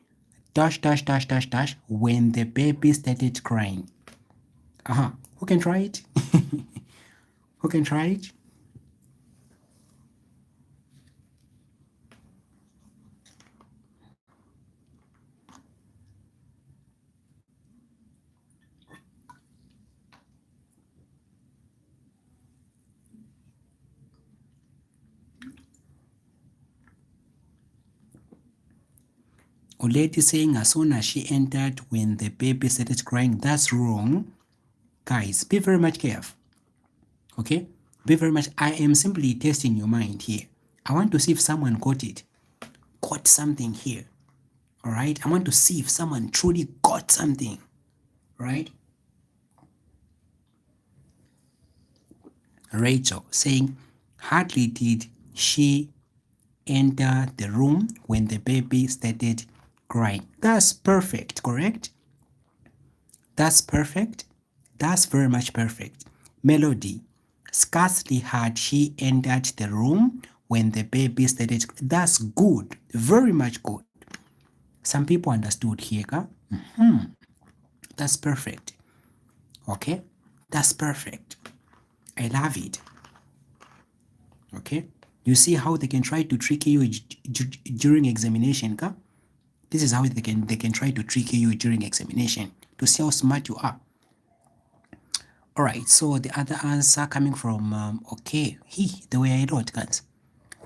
dash, dash, dash, dash, dash, when the baby started crying. Who can try it? Who can try it? Lady saying as soon as she entered when the baby started crying. That's wrong. Guys, be very much careful. Okay? Be very much. I am simply testing your mind here. I want to see if someone got it. Got something here. All right? I want to see if someone truly got something. Right? Rachel saying, hardly did she enter the room when the baby started crying. That's perfect, correct? That's perfect. That's very much perfect. Melody, scarcely had she entered the room when the baby started. That's good. Very much good. Some people understood here. Huh? That's perfect. Okay? That's perfect. I love it. Okay? You see how they can try to trick you during examination. Huh? This is how they can try to trick you during examination to see how smart you are. All right, so the other answer coming from, okay, the way I wrote, guys.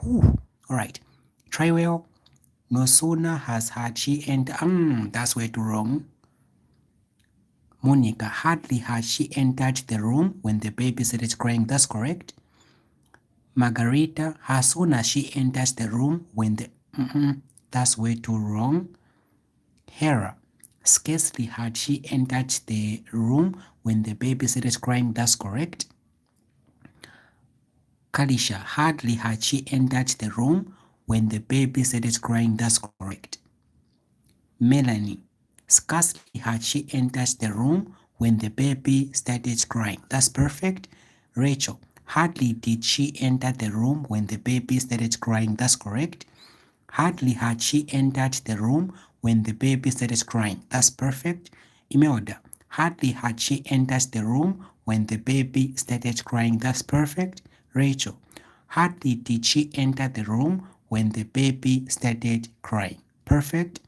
All right, try well. No sooner had she entered, that's way too wrong. Monica, hardly had she entered the room when the baby started crying, that's correct. Margarita, as soon as she enters the room when the, that's way too wrong. Hera, scarcely had she entered the room when the baby started crying, that's correct. Kalisha, hardly had she entered the room when the baby started crying, that's correct. Melanie, Scarcely had she entered the room when the baby started crying. That's perfect. Rachel, hardly did she enter the room when the baby started crying. That's correct. Hardly had she entered the room when the baby started crying. That's perfect. Imelda, hardly had she entered the room when the baby started crying. That's perfect. Rachel, hardly did she enter the room when the baby started crying. Perfect.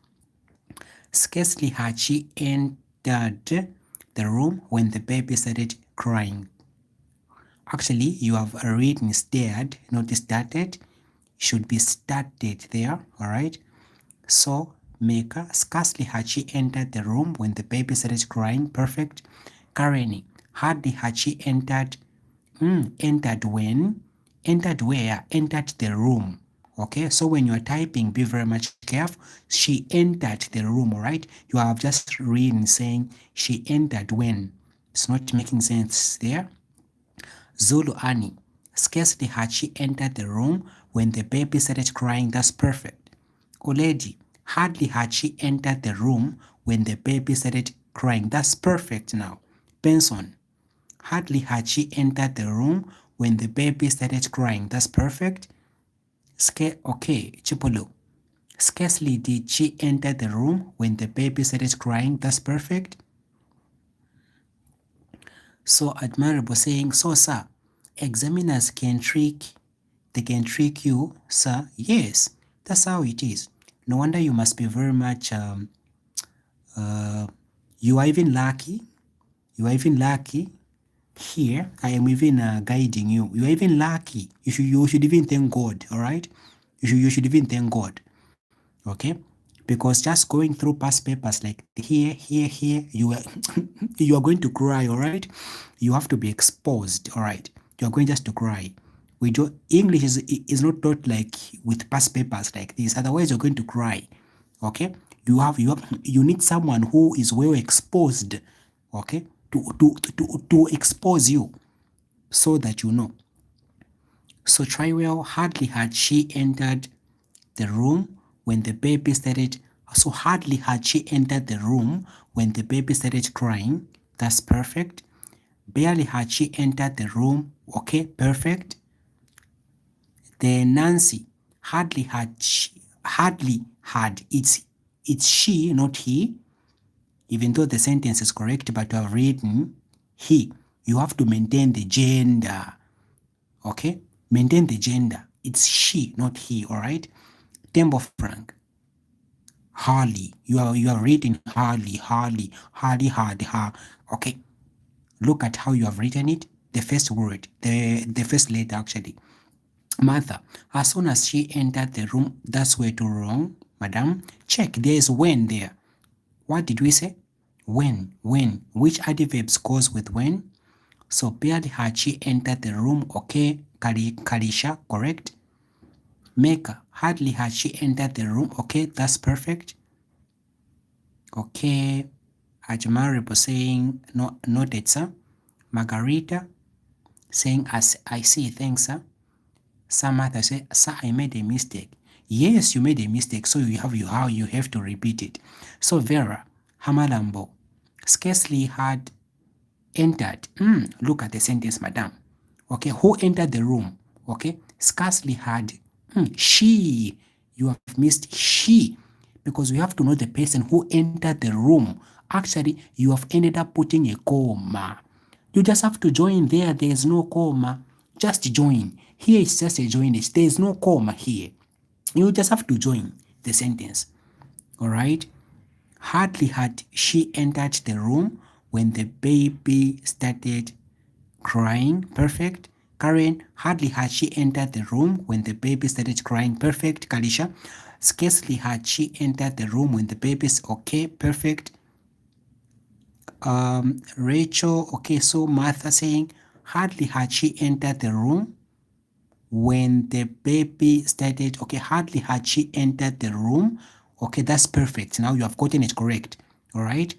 Scarcely had she entered the room when the baby started crying. Actually, you have written stared, not started. Should be started there, all right? So, Mecca, scarcely had she entered the room when the baby started crying. Perfect. Kareni, hardly had she entered. Entered when? Entered where? Entered the room. Okay, so when you are typing, be very much careful. She entered the room, all right? You have just written saying she entered when. It's not making sense there. Zulu Annie, scarcely had she entered the room when the baby started crying. That's perfect. Oledi, hardly had she entered the room when the baby started crying. That's perfect now. Benson, hardly had she entered the room when the baby started crying. That's perfect. Okay, Chipolo. Scarcely did she enter the room when the baby started crying. That's perfect. So admirable saying, so sir, examiners can trick, they can trick you, sir. Yes, that's how it is. No wonder you must be very much, you are even lucky. You are even lucky. Here, I am even guiding you. You are even lucky. You should even thank God, all right? You should even thank God, okay? Because just going through past papers like here, you are you are going to cry, all right? You have to be exposed, all right? You are going just to cry. We do English is not taught like with past papers like this. Otherwise, you're going to cry, okay? You need someone who is well exposed, okay, to expose you so that you know. So Triwell, hardly had she entered the room when the baby started. So hardly had she entered the room when the baby started crying. That's perfect. Barely had she entered the room. Okay, perfect. Then Nancy, hardly had. It's she, not he. Even though the sentence is correct, but you have written he. You have to maintain the gender. Okay? Maintain the gender. It's she, not he, all right? Tembo Frank. Harley. You are reading Harley, ha. Okay. Look at how you have written it. The first word, the first letter actually. Martha. As soon as she entered the room, that's way too wrong, madam. Check. There is when there. What did we say? When. Which adverbs goes with when? So barely had she entered the room. Okay. Kalisha, correct. Maker, hardly had she entered the room. Okay, that's perfect. Okay. Ajmaribo saying, no, noted, sir. Margarita saying, as I see, thanks, sir. Samantha say, sir, I made a mistake. Yes, you made a mistake, so you have to repeat it. So Vera, Hamalambo, scarcely had entered. Look at the sentence, madam. Okay, who entered the room? Okay, scarcely had. She. You have missed she because we have to know the person who entered the room. Actually, you have ended up putting a comma. You just have to join there. There is no comma. Just join. Here is just a join. There is no comma here. You just have to join the sentence. All right. Hardly had she entered the room when the baby started crying. Perfect. Karen, hardly had she entered the room when the baby started crying. Perfect. Kalisha, scarcely had she entered the room when the baby's okay. Perfect. Rachel, okay, so Martha saying, hardly had she entered the room when the baby started, okay, hardly had she entered the room. Okay, that's perfect. Now you have gotten it correct. All right.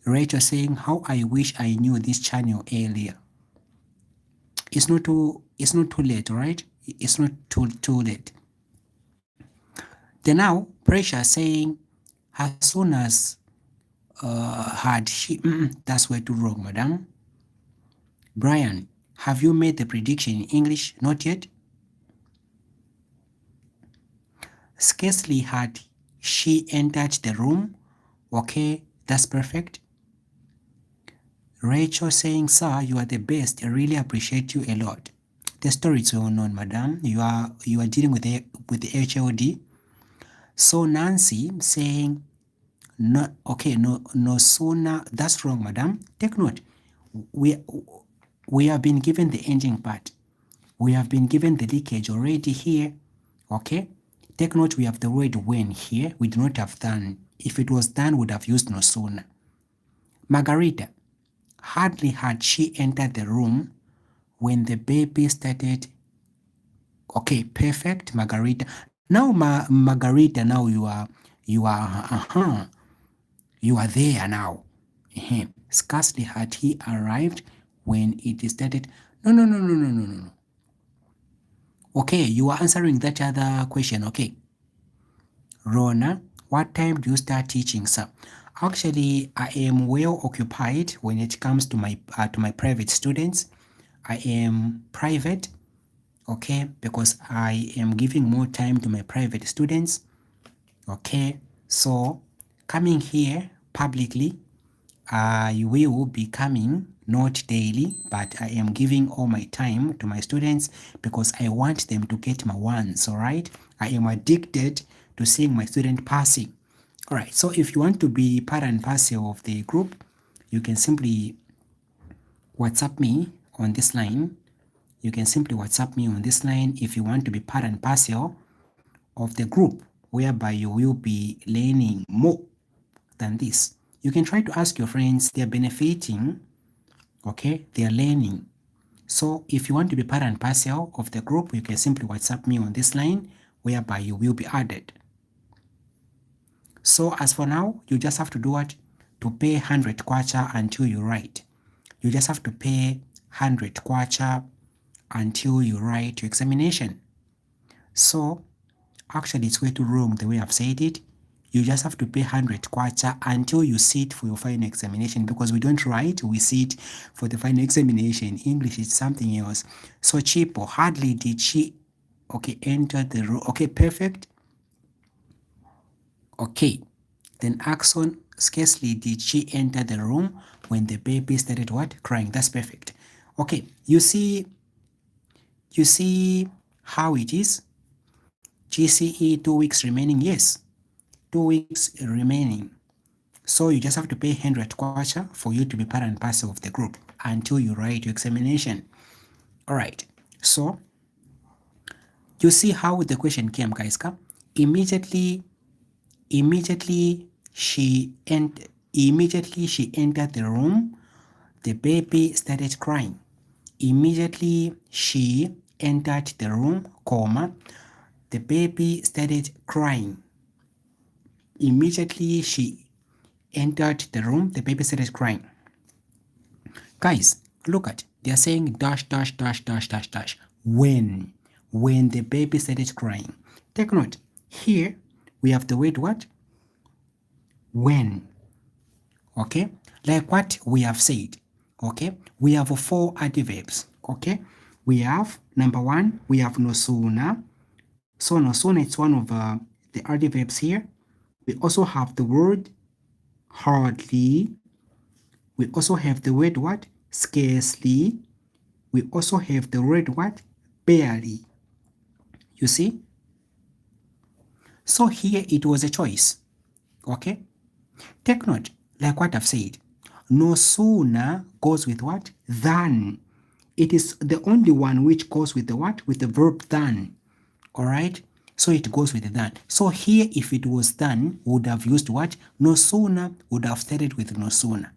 Rachel saying, how I wish I knew this channel earlier. It's not too late, all right? It's not too late. Then now, Pressure saying, as soon as Had she? That's way too wrong, madam. Brian, have you made the prediction in English? Not yet. Scarcely had she entered the room. Okay, that's perfect. Rachel saying, sir, you are the best. I really appreciate you a lot. The story is well known, madam. You are dealing with the HOD. So Nancy saying, no, okay, no sooner. That's wrong, madam. Take note. We we have been given the ending part. We have been given the leakage already here. Okay. Take note. We have the word when here. We do not have done. If it was done, we would have used no sooner. Margarita, hardly had she entered the room when the baby started. Okay, perfect, Margarita. Now, Margarita, now you are there now. Scarcely had he arrived when it started. No. Okay, you are answering that other question. Okay, Rona, what time do you start teaching, sir? Actually, I am well occupied when it comes to my private students. I am private, okay, because I am giving more time to my private students. Okay, so coming here publicly, I will be coming not daily, but I am giving all my time to my students because I want them to get my ones, all right? I am addicted to seeing my student passing. All right, so if you want to be part and parcel of the group, you can simply WhatsApp me on this line. You can simply WhatsApp me on this line if you want to be part and parcel of the group, whereby you will be learning more than this. You can try to ask your friends, they're benefiting, okay? They're learning. So if you want to be part and parcel of the group, you can simply WhatsApp me on this line, whereby you will be added. So as for now, you just have to do what? To pay 100 kwacha until you write. You just have to pay 100 kwacha until you write your examination. So actually it's way too wrong the way I've said it. You just have to pay 100 kwacha until you sit for your final examination, because we don't write, we sit for the final examination. English is something else. So Chipo, hardly did she, okay, enter the room. Okay, perfect. Okay. Then Axon, scarcely did she enter the room when the baby started what? Crying. That's perfect. Okay, you see how it is? GCE 2 weeks remaining. Yes, 2 weeks remaining. So you just have to pay 100 kwacha for you to be part and parcel of the group until you write your examination. All right. So you see how the question came, guys. Immediately she entered the room, the baby started crying. Immediately she entered the room, comma, the baby started crying. Immediately she entered the room, the baby started crying. Guys, look at, they are saying dash, dash, dash, dash, dash, dash. When the baby started crying. Take note, here we have the word what? When. Okay, like what we have said. Okay, we have 4 adverbs. Okay, we have number 1, we have no sooner. So no sooner, it's one of the adverbs here. We also have the word hardly. We also have the word what? Scarcely. We also have the word what? Barely. You see? So here it was a choice. Okay? Take note, like what I've said. No sooner goes with what? Than. It is the only one which goes with the what? With the verb than. Alright? So it goes with the than. So here, if it was than, would have used what? No sooner, would have started with no sooner.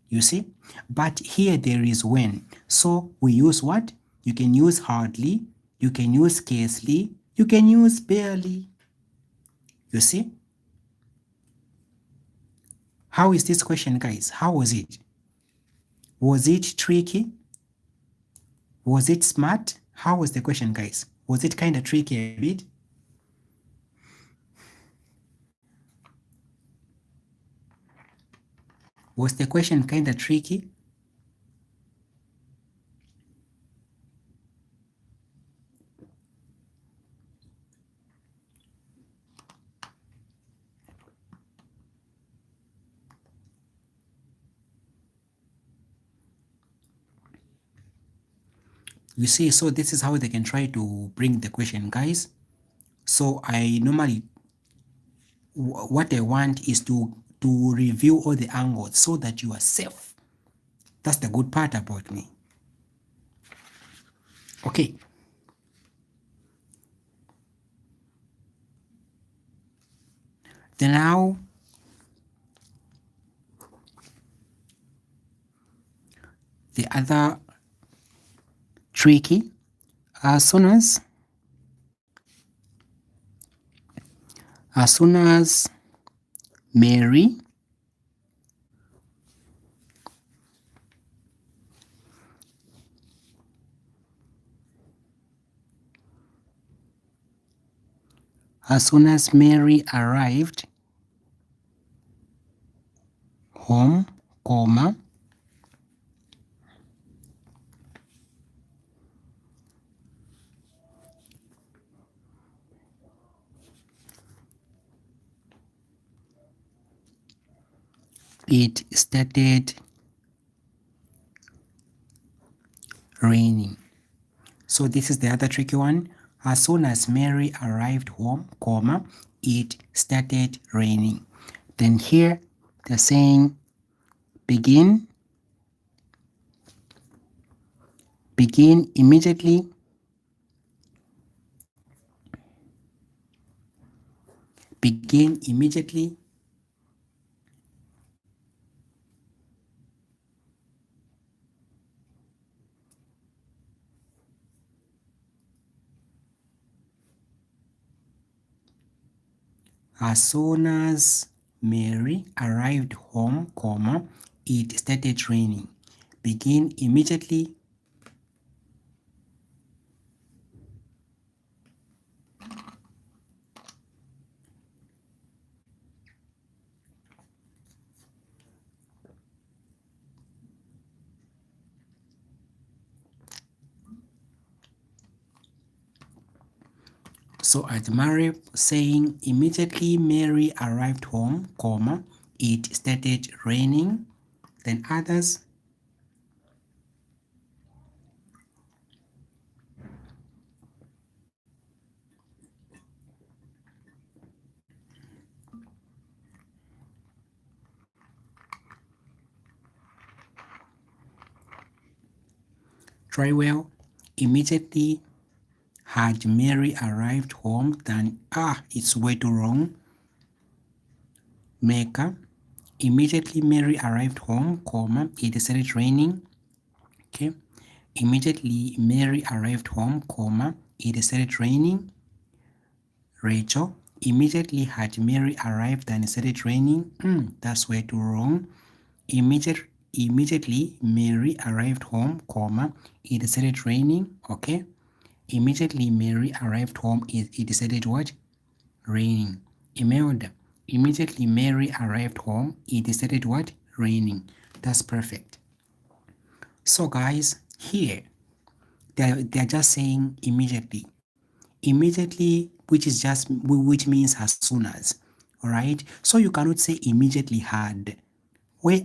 You see? But here there is when. So we use what? You can use hardly, you can use scarcely, you can use barely. You see? How is this question, guys? How was it? Was it tricky? Was it smart? How was the question, guys? Was it kind of tricky a bit? Was the question kind of tricky? You see, so this is how they can try to bring the question, guys. So I normally, what I want is to review all the angles so that you are safe. That's the good part about me. Okay. Then now, the other tricky, as soon as Mary arrived home, comma, it started raining. So this is the other tricky one. As soon as Mary arrived home, comma, it started raining. Then here they're saying begin immediately, begin immediately, as soon as Mary arrived home, comma, it started raining. Begin immediately, so at Mary saying immediately Mary arrived home, comma, it started raining. Then others, try well. Immediately had Mary arrived home, then it's way too wrong. Maker. Immediately Mary arrived home, comma, it started raining. Okay. Immediately Mary arrived home, comma, it started raining. Rachel. Immediately had Mary arrived and it started raining. That's way too wrong. Immediately Mary arrived home, comma, it started raining. Okay. Immediately Mary arrived home, it started what? Raining. Imelda. Immediately Mary arrived home, it started what? Raining. That's perfect. So guys, here they're just saying immediately. Immediately, which means as soon as. Alright? So you cannot say immediately had. Where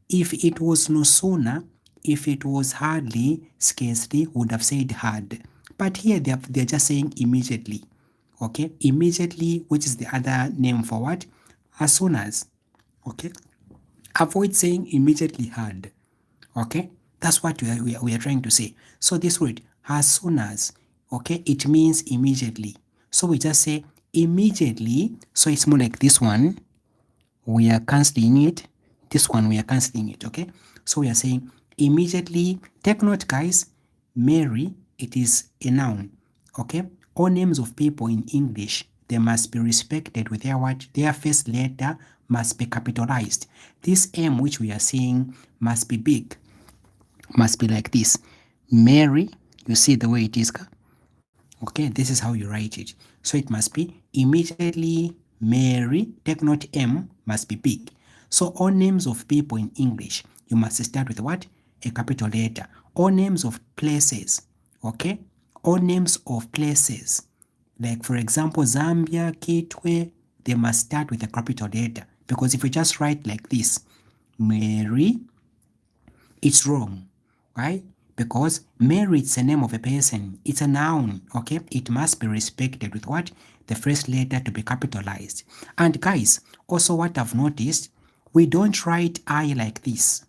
if it was no sooner, if it was hardly, scarcely, would have said had. But here they're just saying immediately. Okay? Immediately, which is the other name for what? As soon as. Okay? Avoid saying immediately had. Okay? That's what we are trying to say. So this word, as soon as, okay, it means immediately. So we just say immediately. So it's more like this one. We are cancelling it. This one, we are cancelling it, okay? So we are saying immediately. Take note, guys. Mary, it is a noun, okay? All names of people in English, they must be respected with their what? Their first letter must be capitalized. This M which we are seeing must be big, must be like this. Mary, you see the way it is, okay? This is how you write it. So it must be immediately Mary. Take note, M must be big. So all names of people in English, you must start with what? A capital letter. All names of places, okay? All names of places, like for example, Zambia, Kitwe, they must start with a capital letter. Because if you just write like this, Mary, it's wrong, right? Because Mary, it's a name of a person. It's a noun, okay? It must be respected with what? The first letter to be capitalized. And guys, also what I've noticed, we don't write I like this.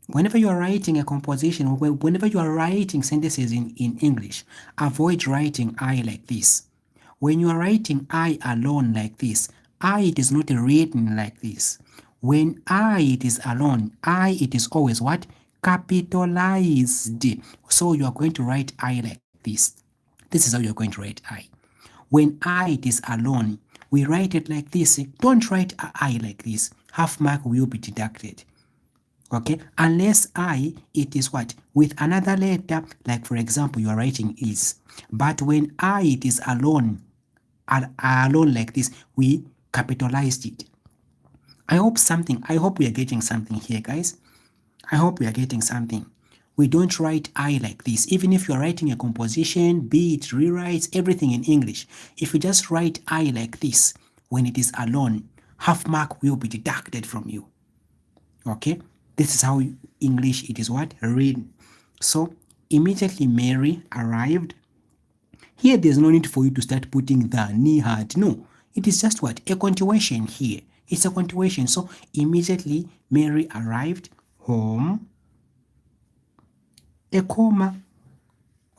Whenever you are writing a composition, whenever you are writing sentences in English, avoid writing I like this. When you are writing I alone like this, I it is not written like this. When I it is alone, I it is always what? Capitalized. So you are going to write I like this. This is how you are going to write I. When I it is alone, we write it like this. Don't write I like this. Half mark will be deducted. Okay, unless I it is what? With another letter, like for example, you are writing is. But when I it is alone, alone like this, we capitalized it. I hope we are getting something here, guys. I hope we are getting something. We don't write I like this. Even if you're writing a composition, be it rewrites, everything in English. If you just write I like this, when it is alone, half mark will be deducted from you. Okay? This is how English it is what? Read. So, immediately Mary arrived. Here, there's no need for you to start putting the knee had. No, it is just what? A continuation here. It's a continuation. So, immediately Mary arrived home, a comma.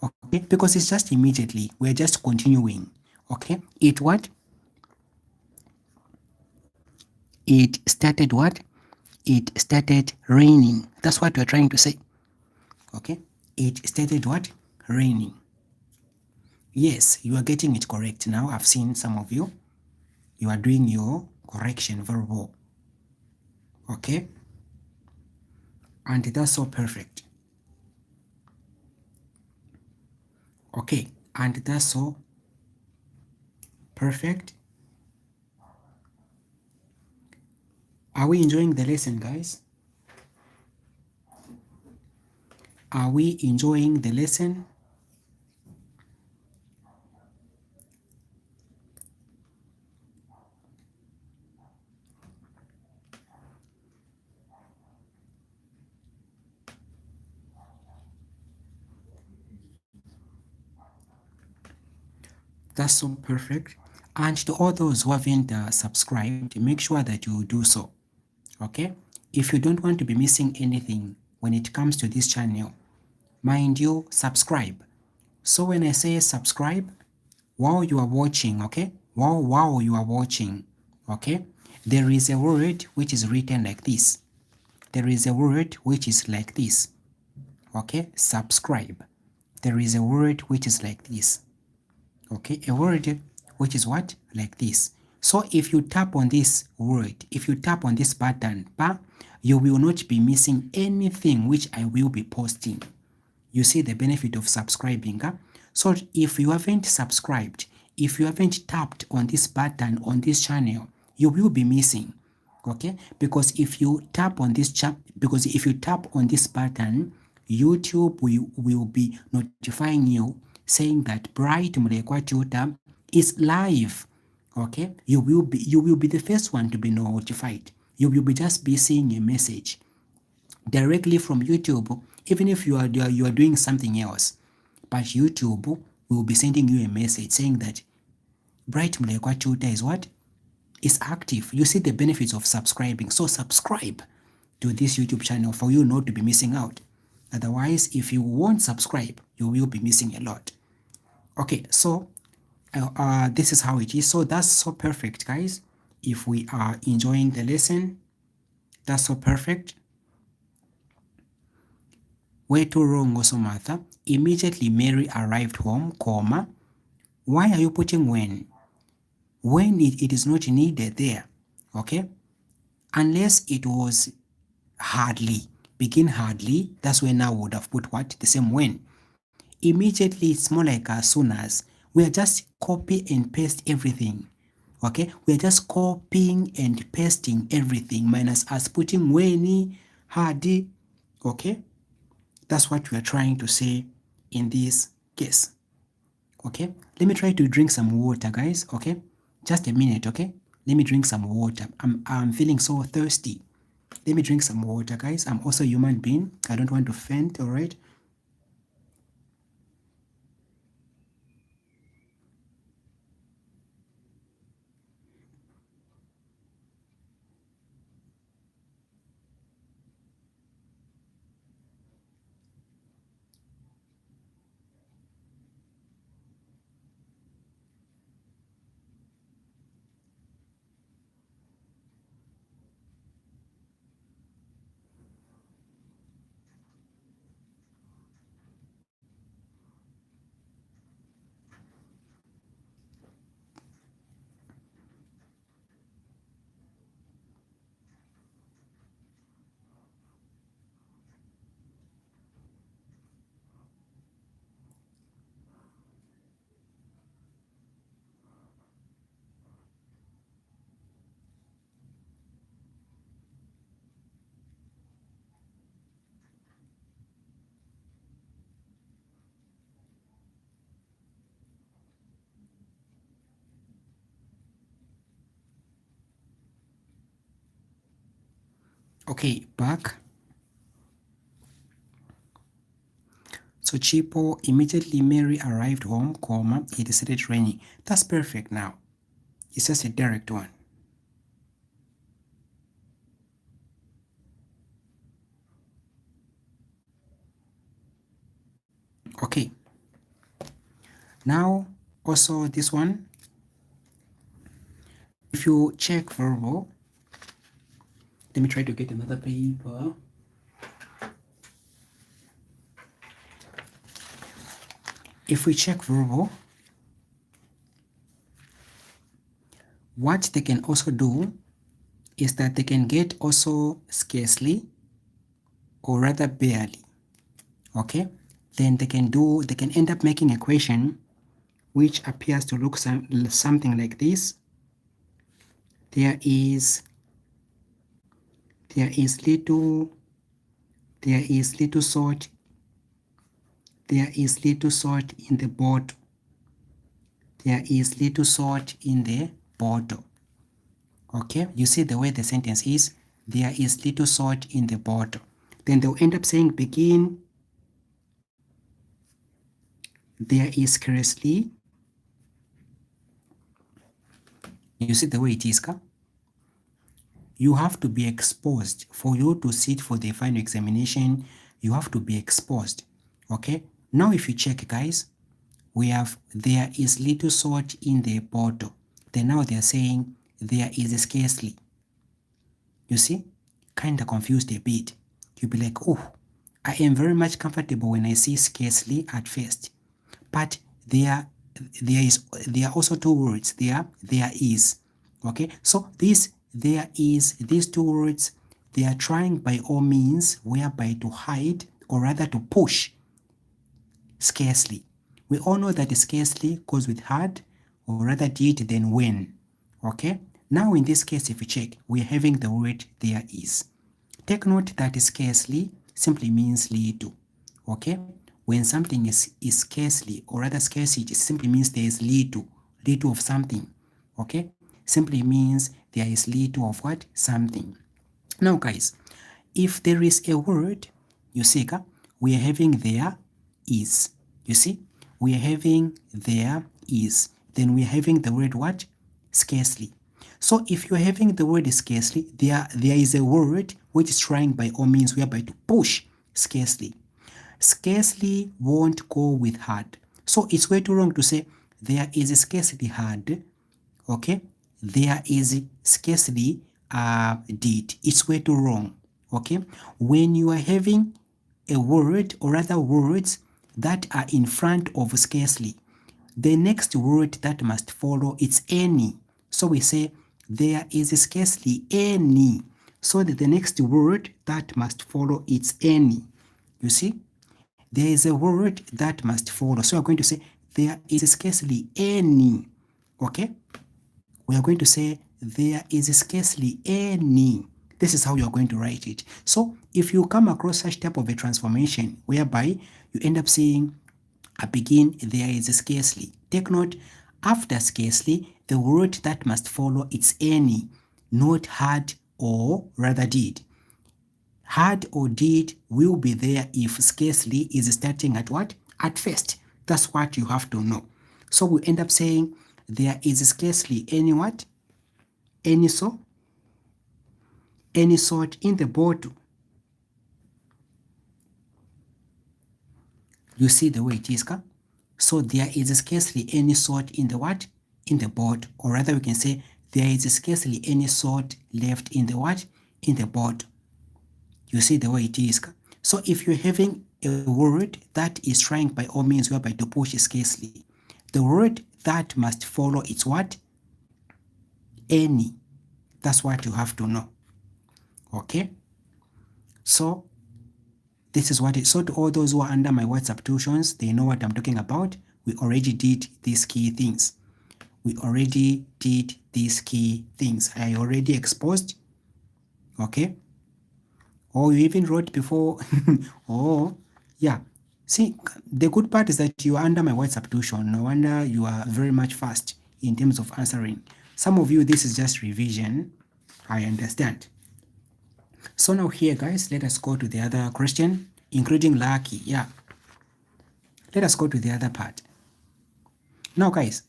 Okay, because it's just immediately. We're just continuing. Okay, it what? It started what? It started raining. That's what we're trying to say. Okay, it started what? Raining. Yes, you are getting it correct now. I've seen some of you. You are doing your correction very well. Okay? And that's so perfect. Okay, and that's so perfect. Are we enjoying the lesson, guys? Are we enjoying the lesson? That's so perfect. And to all those who haven't subscribed, make sure that you do so. Okay? If you don't want to be missing anything when it comes to this channel, mind you, subscribe. So when I say subscribe, while you are watching, okay? While you are watching, okay? There is a word which is written like this. There is a word which is like this. Okay? Subscribe. There is a word which is like this. Okay? A word which is what? Like this. So if you tap on this word, if you tap on this button, you will not be missing anything which I will be posting. You see the benefit of subscribing. So if you haven't subscribed, if you haven't tapped on this button on this channel, you will be missing. Okay? Because if you tap on this button, YouTube will be notifying you saying that Bright Mulekwa Tutor is live. Okay? You will be the first one to be notified. You will be just be seeing a message directly from YouTube, even if you are doing something else. But YouTube will be sending you a message saying that Bright Mulekwa Tutor is what? Is active. You see the benefits of subscribing. So subscribe to this YouTube channel for you not to be missing out. Otherwise, if you won't subscribe, you will be missing a lot. Okay, so this is how it is. So that's so perfect, guys. If we are enjoying the lesson, that's so perfect. Way too wrong also, Martha. Immediately Mary arrived home, comma. Why are you putting when? When it is not needed there, okay? Unless it was hardly, begin hardly, that's when I would have put what? The same when. Immediately, it's more like as soon as. We are just copy and paste everything, Okay, we're just copying and pasting everything minus us putting when, had. Okay, that's what we are trying to say in this case. Okay, let me try to drink some water, guys. Okay, just a minute. Okay, let me drink some water. I'm feeling so thirsty. Let me drink some water, guys. I'm also a human being. I don't want to faint. All right. Okay, back. So Chipo, immediately Mary arrived home, comma, it started raining. That's perfect now. It's just a direct one. Okay. Now, also this one, if you check verbal, let me try to get another paper. If we check verbal, what they can also do is that they can get also scarcely or rather barely. Okay, then they can end up making a question which appears to look something like this. There is little salt. There is little salt in the bottle. There is little salt in the bottle. Okay, you see the way the sentence is. There is little salt in the bottle. Then they'll end up saying begin. There is scarcely. You see the way it is, ka? You have to be exposed. For you to sit for the final examination, you have to be exposed. Okay? Now if you check, guys, we have there is little salt in the bottle. Then now they're saying there is scarcely. You see? Kind of confused a bit. You'll be like, oh, I am very much comfortable when I see scarcely at first. But there are also two words there is. Okay, so these two words, they are trying by all means whereby to hide or rather to push scarcely. We all know that scarcely goes with had or rather did then when. Okay, now in this case if you check, we're having the word there is. Take note that scarcely simply means little. Okay, when something is scarcely or rather scarcity, it simply means there is little of something. Okay, simply means there is little of what? Something. Now guys, if there is a word, you see, we are having there is. You see, we are having there is. Then we are having the word what? Scarcely. So if you're having the word scarcely, there is a word which is trying by all means whereby to push scarcely. Scarcely won't go with hard. So it's way too wrong to say there is scarcely hard. Okay, there is scarcely did. It's way too wrong. Okay, when you are having a word or other words that are in front of scarcely, the next word that must follow is any. So we say there is scarcely any. So that the next word that must follow is any. You see, there is a word that must follow. So we're going to say there is scarcely any. Okay, we are going to say there is scarcely any. This is how you are going to write it. So if you come across such type of a transformation whereby you end up saying begin there is scarcely, take note, after scarcely the word that must follow is any, not had or rather did. Had or did will be there if scarcely is starting at what? At first. That's what you have to know. So we end up saying there is scarcely any what? Any so? Any salt in the bottle. You see the way it is, ka? So there is scarcely any salt in the what? In the bottle. Or rather we can say there is scarcely any salt left in the what? In the bottle. You see the way it is. So if you're having a word that is trying by all means whereby to push scarcely, the word that must follow is what? Any. That's what you have to know. Okay? So this is what it, so to all those who are under my WhatsApp tuitions, they know what I'm talking about. We already did these key things. We already did these key things. I already exposed. Okay? Or you even wrote before. Oh, yeah. See, the good part is that you are under my WhatsApp tuition. No wonder you are very much fast in terms of answering. Some of you, this is just revision. I understand. So now here, guys, let us go to the other question, including Lucky. Yeah. Let us go to the other part. Now, guys,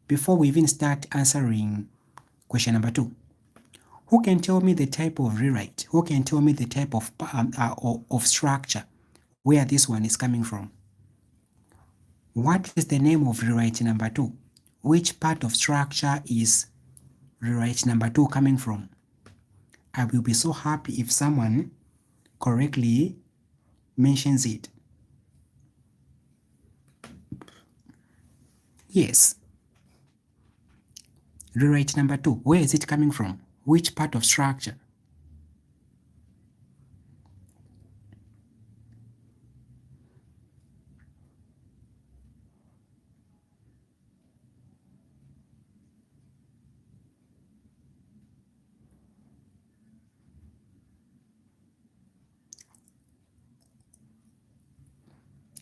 before we even start answering question number 2, who can tell me the type of rewrite? Who can tell me the type of structure where this one is coming from? What is the name of rewrite number 2? Which part of structure is rewrite number 2 coming from? I will be so happy if someone correctly mentions it. Yes. Rewrite number 2, where is it coming from? Which part of structure?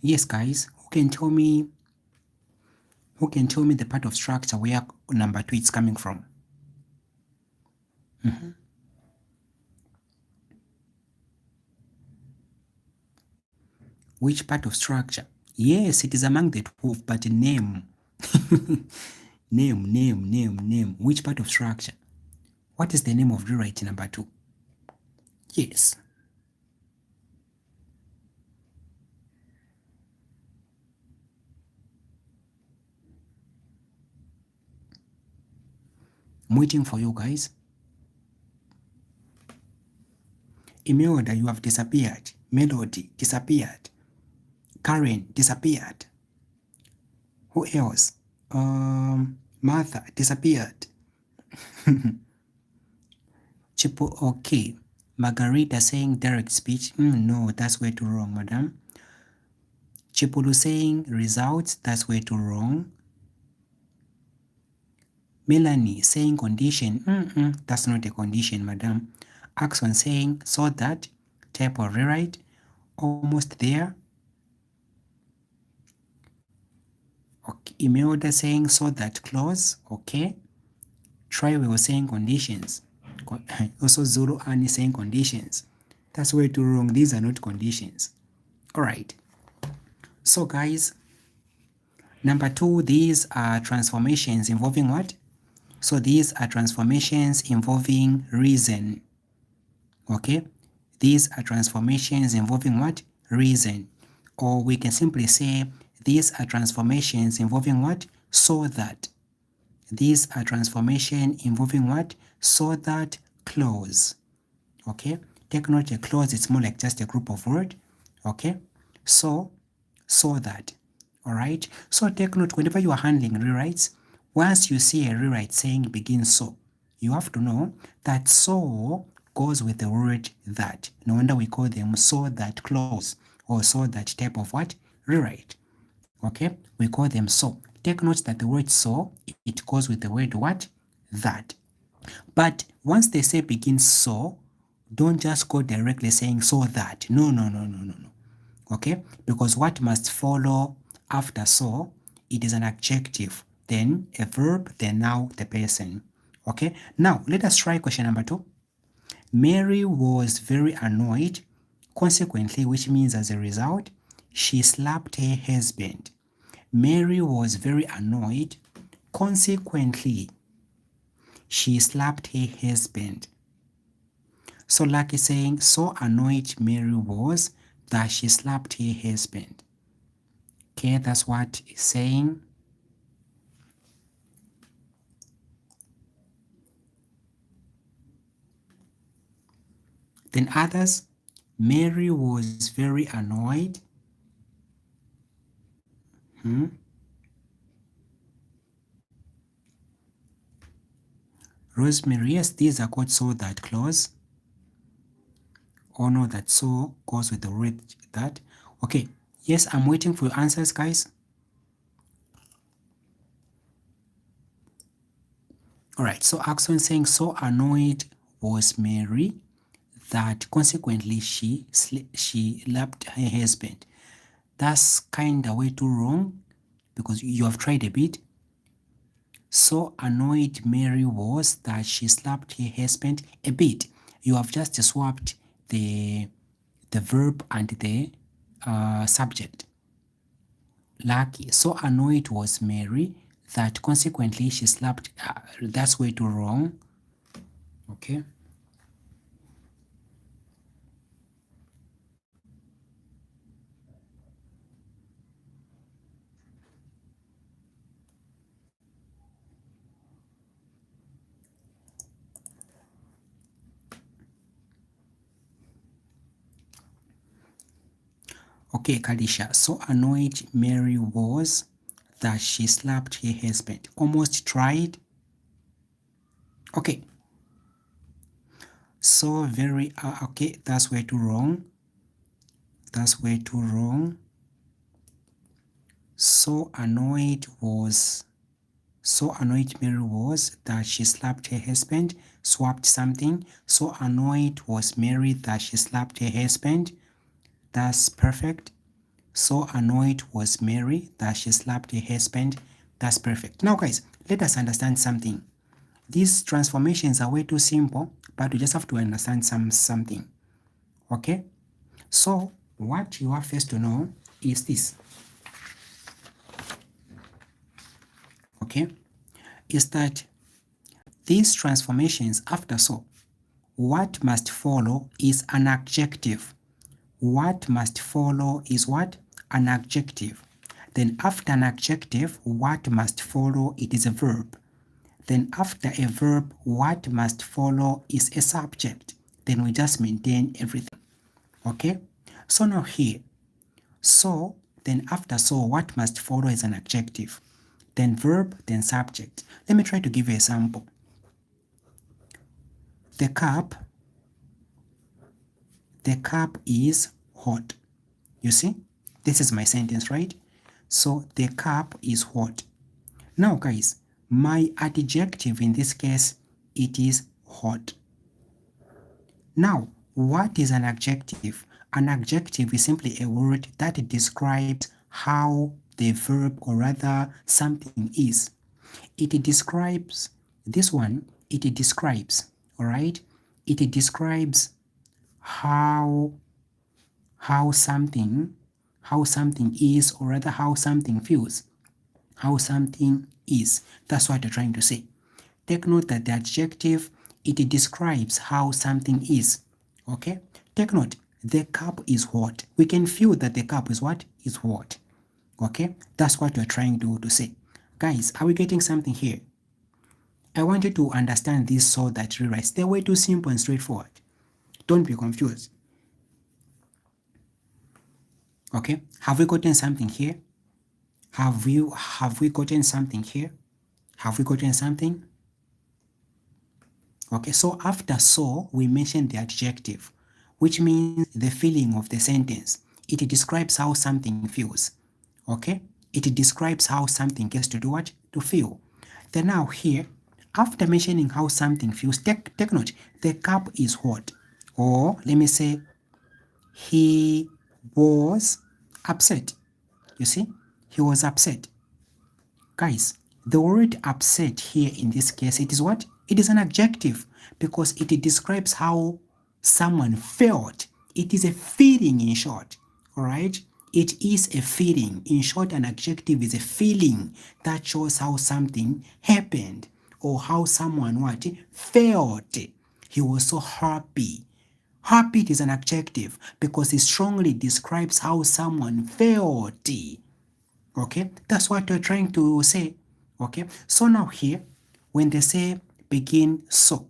Yes, guys, who can tell me the part of structure where number 2 is coming from? Which part of structure? Yes, it is among the 12, but name. Name. Which part of structure? What is the name of rewrite number 2? Yes. I'm waiting for you guys. Imelda, you have disappeared. Melody, disappeared. Karen, disappeared. Who else? Martha, disappeared. Chipo, okay. Margarita saying direct speech. No, that's way too wrong, madam. Chipulu saying results. That's way too wrong. Melanie saying condition. That's not a condition, madam. Axon saying so that. Type of rewrite. Almost there. Okay. Imelda saying so that clause. Okay. Try we were saying conditions. Also Zulu Annie saying conditions. That's way too wrong. These are not conditions. All right. So guys, number 2, these are transformations involving what? So these are transformations involving reason. Okay? These are transformations involving what? Reason. Or we can simply say these are transformations involving what? So that. These are transformation involving what? So that clause. Okay? Take note, a clause, it's more like just a group of words. Okay? So that. All right? So take note, whenever you are handling rewrites, once you see a rewrite saying begins so, you have to know that so goes with the word that. No wonder we call them so that clause or so that type of what? Rewrite. Okay? We call them so. Take note that the word so, it goes with the word what? that. But once they say begin so, don't just go directly saying so that. No, no, no, no, no, no. Okay? Because what must follow after so, it is an adjective, then a verb, then now the person. Okay? Now, let us try question number 2. Mary was very annoyed. Consequently, which means as a result, she slapped her husband. Mary was very annoyed. Consequently, she slapped her husband. So like it's saying, so annoyed Mary was that she slapped her husband. Okay, that's what it's saying. Then others, Mary was very annoyed. Rosemary, yes, these are called so that clause. Or no, that so goes with the word that. Okay, yes, I'm waiting for your answers, guys. All right, so Axon saying so annoyed was Mary that consequently she slapped her husband. That's kind of way too wrong because you have tried a bit. So annoyed Mary was that she slapped her husband a bit. You have just swapped the verb and the subject. Lucky. So annoyed was Mary that consequently she slapped. That's way too wrong. Okay. Okay, Kadisha. So annoyed Mary was that she slapped her husband. Almost tried. Okay. So very okay. That's way too wrong. That's way too wrong. So annoyed Mary was that she slapped her husband. Swapped something. So annoyed was Mary that she slapped her husband. That's perfect. So annoyed was Mary that she slapped her husband. That's perfect. Now guys, let us understand something. These transformations are way too simple, but we just have to understand something. Okay? So what you have first to know is this. Okay? Is that these transformations after so, what must follow is an adjective. What must follow is what? An adjective. Then after an adjective, what must follow? It is a verb. Then after a verb, what must follow is a subject. Then we just maintain everything. Okay? So now here, so, then after so, what must follow is an adjective. Then verb, then subject. Let me try to give you a sample. The cup is hot. You see? This is my sentence, right? So the cup is hot. Now guys, my adjective in this case, it is hot. Now, what is an adjective? An adjective is simply a word that describes how the verb or rather something is. It describes this one, it describes, all right? It describes how something is or rather how something feels. How something is. That's what you're trying to say. Take note that the adjective, it describes how something is. Okay? Take note, the cup is hot. We can feel that the cup is what? Is hot. Okay? That's what you're trying to say. Guys, are we getting something here? I want you to understand this so that rewrites. They're way too simple and straightforward. Don't be confused. Okay? Have we gotten something here? Have we gotten something here? Have we gotten something? Okay, so after so, we mention the adjective, which means the feeling of the sentence. It describes how something feels. Okay? It describes how something gets to do what? To feel. Then now here, After mentioning how something feels, take note, the cup is hot. Or let me say, he was upset. You see, he was upset. Guys, the word upset here in this case, it is what? It is an adjective because it describes how someone felt. It is a feeling in short, all right? It is a feeling. In short, an adjective is a feeling that shows how something happened or how someone what? Felt. He was so happy. Happy is an adjective because it strongly describes how someone felt. Okay, that's what we're trying to say. Okay, so now here, when they say begin so,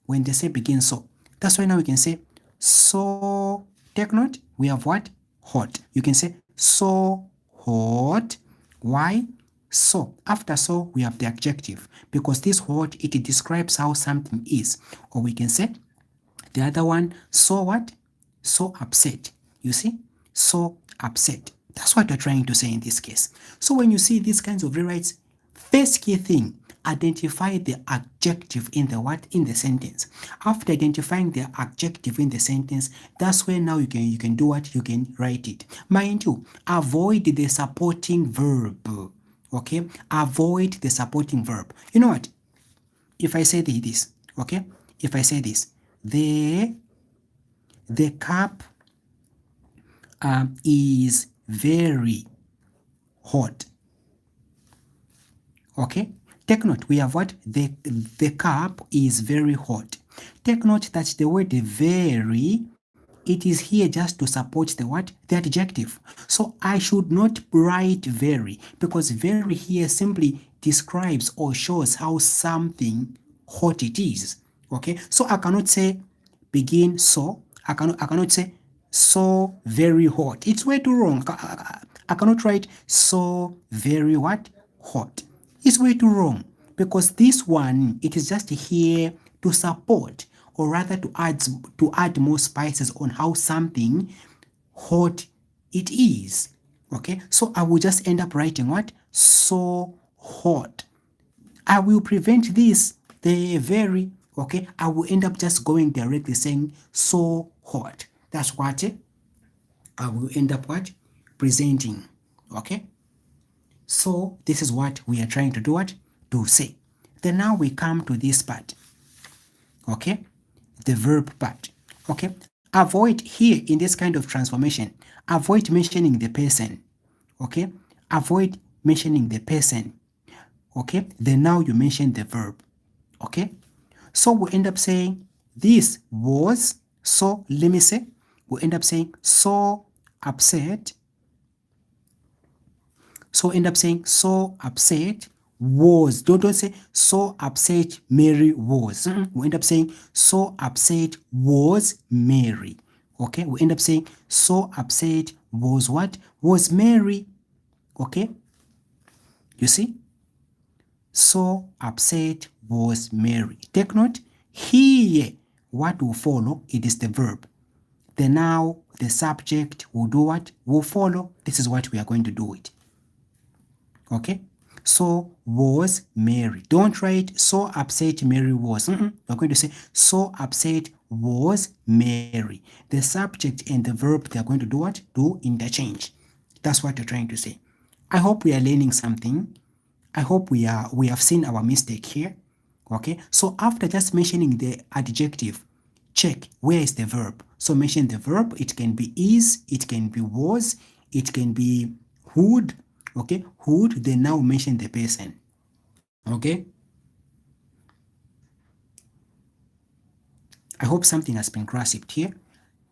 when they say begin so, that's why now we can say so. Take note, we have what? Hot. You can say so hot. Why? So. After so, we have the adjective because this hot, it describes how something is. Or we can say the other one, so what? So upset. You see? So upset. That's what we're trying to say in this case. So when you see these kinds of rewrites, first key thing, identify the adjective in the what? In the sentence. After identifying the adjective in the sentence, that's where now you can do what? You can write it. Mind you, avoid the supporting verb. Okay? Avoid the supporting verb. You know what? If I say this, okay? If I say this, the cup is very hot. Okay? Take note, we have what? The cup is very hot. Take note that the word very, it is here just to support the what? The adjective. So I should not write very because very here simply describes or shows how something hot it is. Okay? So I cannot say begin so. I cannot say so very hot. It's way too wrong. I cannot write so very what? Hot. It's way too wrong because this one, it is just here to support or rather to add more spices on how something hot it is. Okay, so I will just end up writing what? So hot. I will prevent this, the very, okay, I will end up just going directly saying so hot. That's what I will end up what? Presenting. Okay, so this is what we are trying to do what? To say. Then now we come to this part. Okay, the verb part. Okay, avoid here in this kind of transformation, avoid mentioning the person. Okay, avoid mentioning the person. Okay, then now you mention the verb. Okay, so we end up saying this was, so let me say, we end up saying so upset. So end up saying so upset was. Don't say so upset Mary was. We end up saying so upset was Mary. Okay, we end up saying so upset was what? Was Mary. Okay, you see? So upset was Mary. Take note, here what will follow, it is the verb. The now, the subject will do what? Will follow. This is what we are going to do it. Okay, so was Mary. Don't write so upset Mary was. We're going to say so upset was Mary. The subject and the verb, they are going to do what? Do interchange. That's what you're trying to say. I hope we are learning something. I hope we have seen our mistake here. Okay, so after just mentioning the adjective, check where is the verb. So mention the verb. It can be is, it can be was, it can be would. Okay, would, they now mention the person. Okay, I hope something has been grasped here.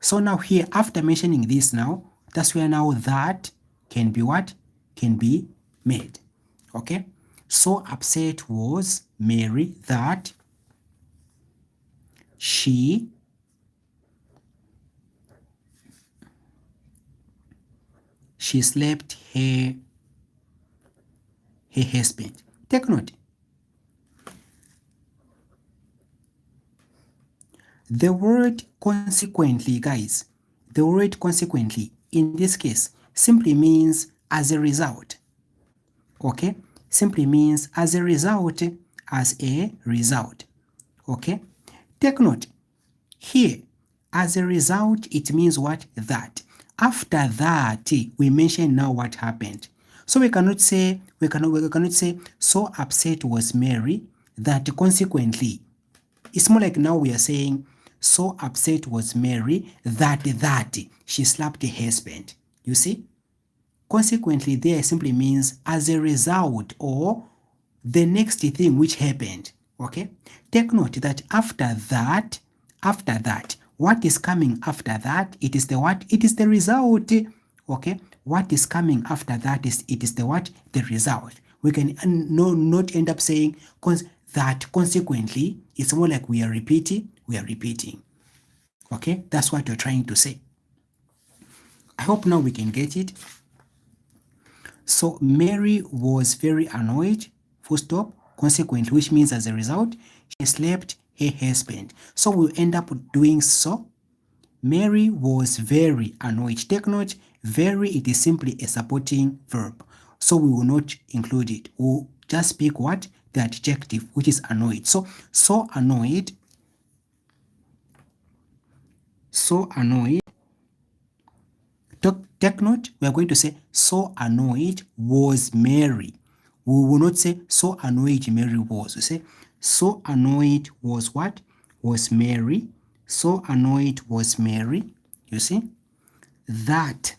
So now here, after mentioning this now, that's where now that can be what? Can be made. Okay, so upset was Mary that she slept her husband. Take note. The word consequently, guys, the word consequently in this case simply means as a result. Okay? Simply means as a result, as a result. Okay? Take note. Here, as a result, it means what? That. After that, we mention now what happened. So we cannot say, so upset was Mary that consequently. It's more like now we are saying, so upset was Mary that she slapped her husband. You see? Consequently, there simply means as a result or the next thing which happened. Okay? Take note that after that, what is coming after that? It is the what? It is the result. Okay? What is coming after that is it is the what? The result. We can not end up saying that consequently. It's more like we are repeating. Okay? That's what you're trying to say. I hope now we can get it. So Mary was very annoyed, full stop, consequently, which means as a result, she slapped her husband. So we'll end up doing so. Mary was very annoyed. Take note, very, it is simply a supporting verb. So we will not include it. We'll just pick what? The adjective, which is annoyed. So annoyed. So annoyed. Take note, we are going to say, so annoyed was Mary. We will not say, so annoyed Mary was. We say, so annoyed was what? Was Mary. So annoyed was Mary. You see? That.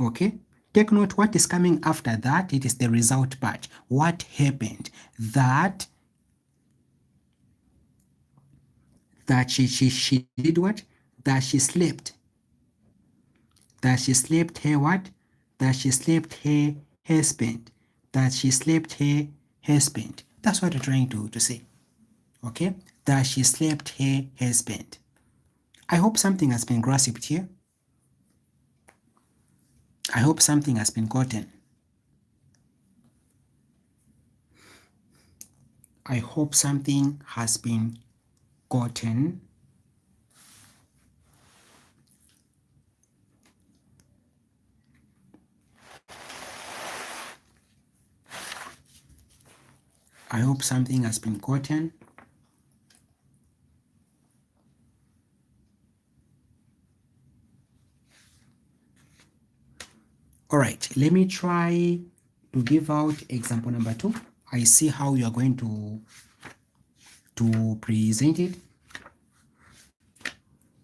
Okay? Take note what is coming after that. It is the result part. What happened? That she did what? That she slept. That she slept her what? That she slept her husband. That she slept her husband. That's what I'm trying to say. Okay? That she slept her husband. I hope something has been grasped here. I hope something has been gotten. I hope something has been gotten. I hope something has been gotten. All right, let me try to give out example number 2. I see how you are going to present it.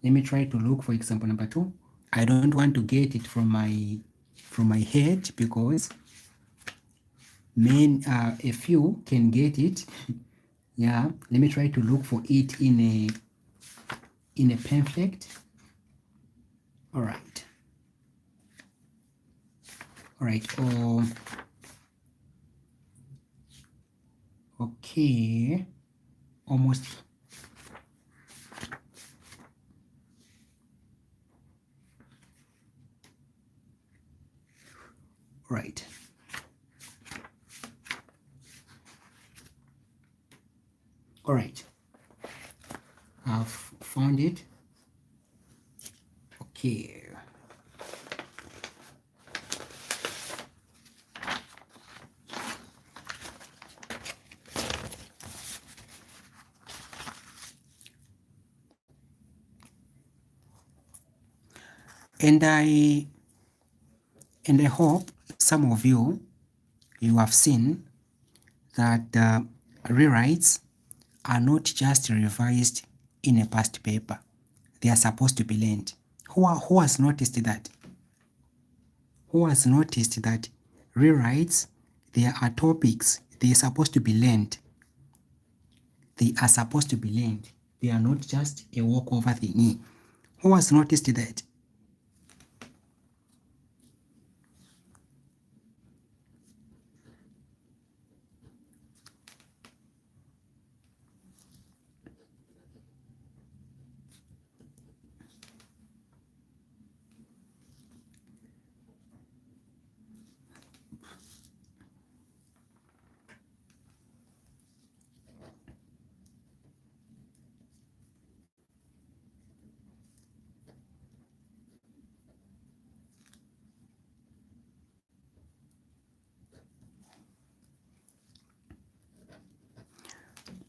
Let me try to look for example number 2. I don't want to get it from my head because a few can get it. Yeah, let me try to look for it in a pamphlet. All right. All right. Okay. Almost. Right. All right. I've found it. Okay. And I hope some of you have seen that rewrites are not just revised in a past paper. They are supposed to be learned. Who has noticed that? Who has noticed that rewrites, there are topics, they are supposed to be learned. They are supposed to be learned. They are not just a walkover thingy. Who has noticed that?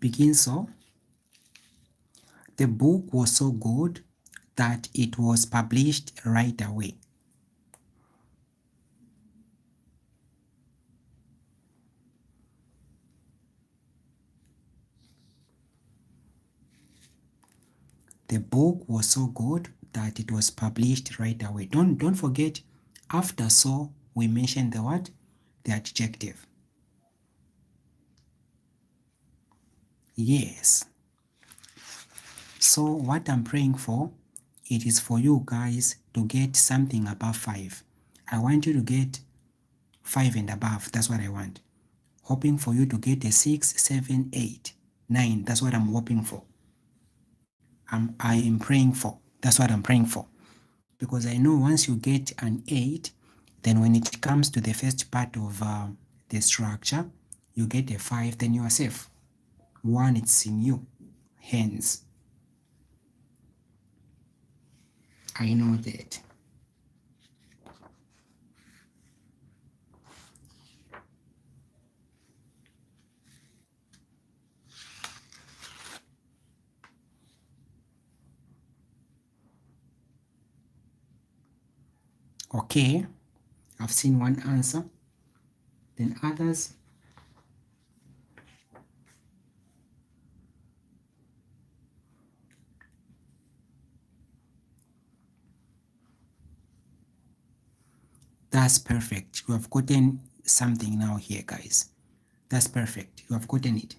Begin so. The book was so good that it was published right away. The book was so good that it was published right away. Don't forget, after so, we mention the what? The adjective. Yes. So what I'm praying for, it is for you guys to get something above 5. I want you to get 5 and above. That's what I want. Hoping for you to get a 6, 7, 8, 9. That's what I'm hoping for. I am praying for. That's what I'm praying for. Because I know once you get an 8, then when it comes to the first part of the structure, you get a 5, then you are safe. 1, it's in you. Hence, I know that. Okay, I've seen one answer. Then others. That's perfect. You have gotten something now here, guys. That's perfect. You have gotten it.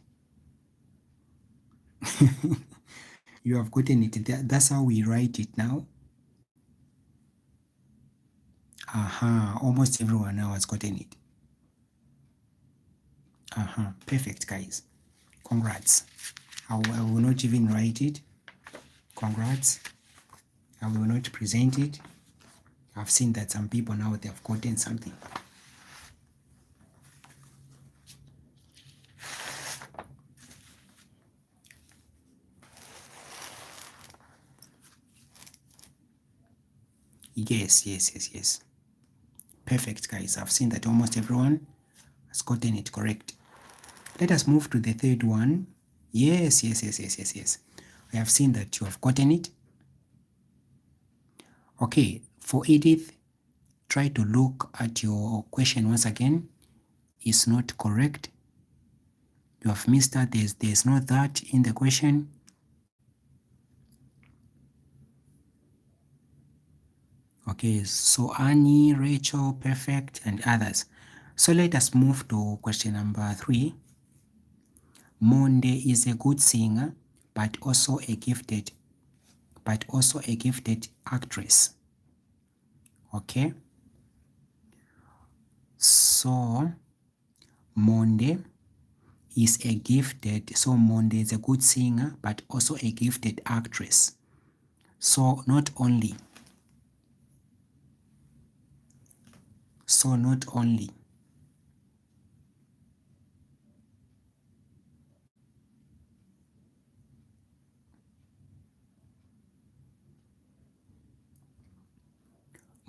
You have gotten it. That's how we write it now. Aha, almost everyone now has gotten it. Aha, perfect, guys. Congrats. I will not even write it. Congrats. I will not present it. I've seen that some people now they have gotten something. Yes. Perfect, guys. I've seen that almost everyone has gotten it correct. Let us move to the third one. Yes. I have seen that you have gotten it. Okay, for Edith, try to look at your question once again. It's not correct. You have missed that. There's not that in the question. Okay, so Annie, Rachel, perfect, and others. So let us move to question number 3. Monde is a good singer, but also a gifted actress. Okay. So Monde is a good singer, but also a gifted actress. So not only.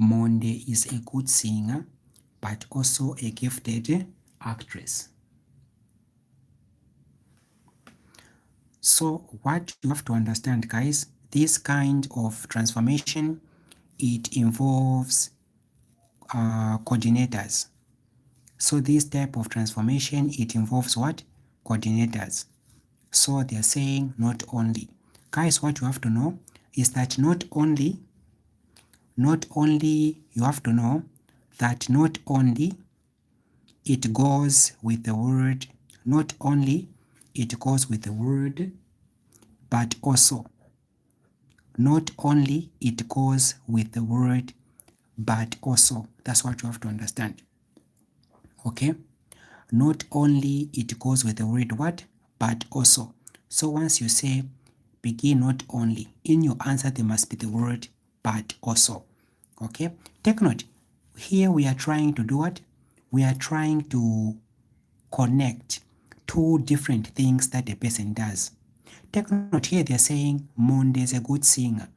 Monde is a good singer, but also a gifted actress. So what you have to understand, guys, this kind of transformation, it involves coordinators. So this type of transformation, it involves what? Coordinators. So they're saying not only. Guys, what you have to know is that not only you have to know that not only it goes with the word, not only it goes with the word, but also. Not only it goes with the word, but also. That's what you have to understand. Okay? Not only it goes with the word what, but also. So once you say begin not only, in your answer there must be the word but also. Okay? Take note. Here we are trying to do what? We are trying to connect two different things that a person does. Take note here they're saying Monde is a good singer.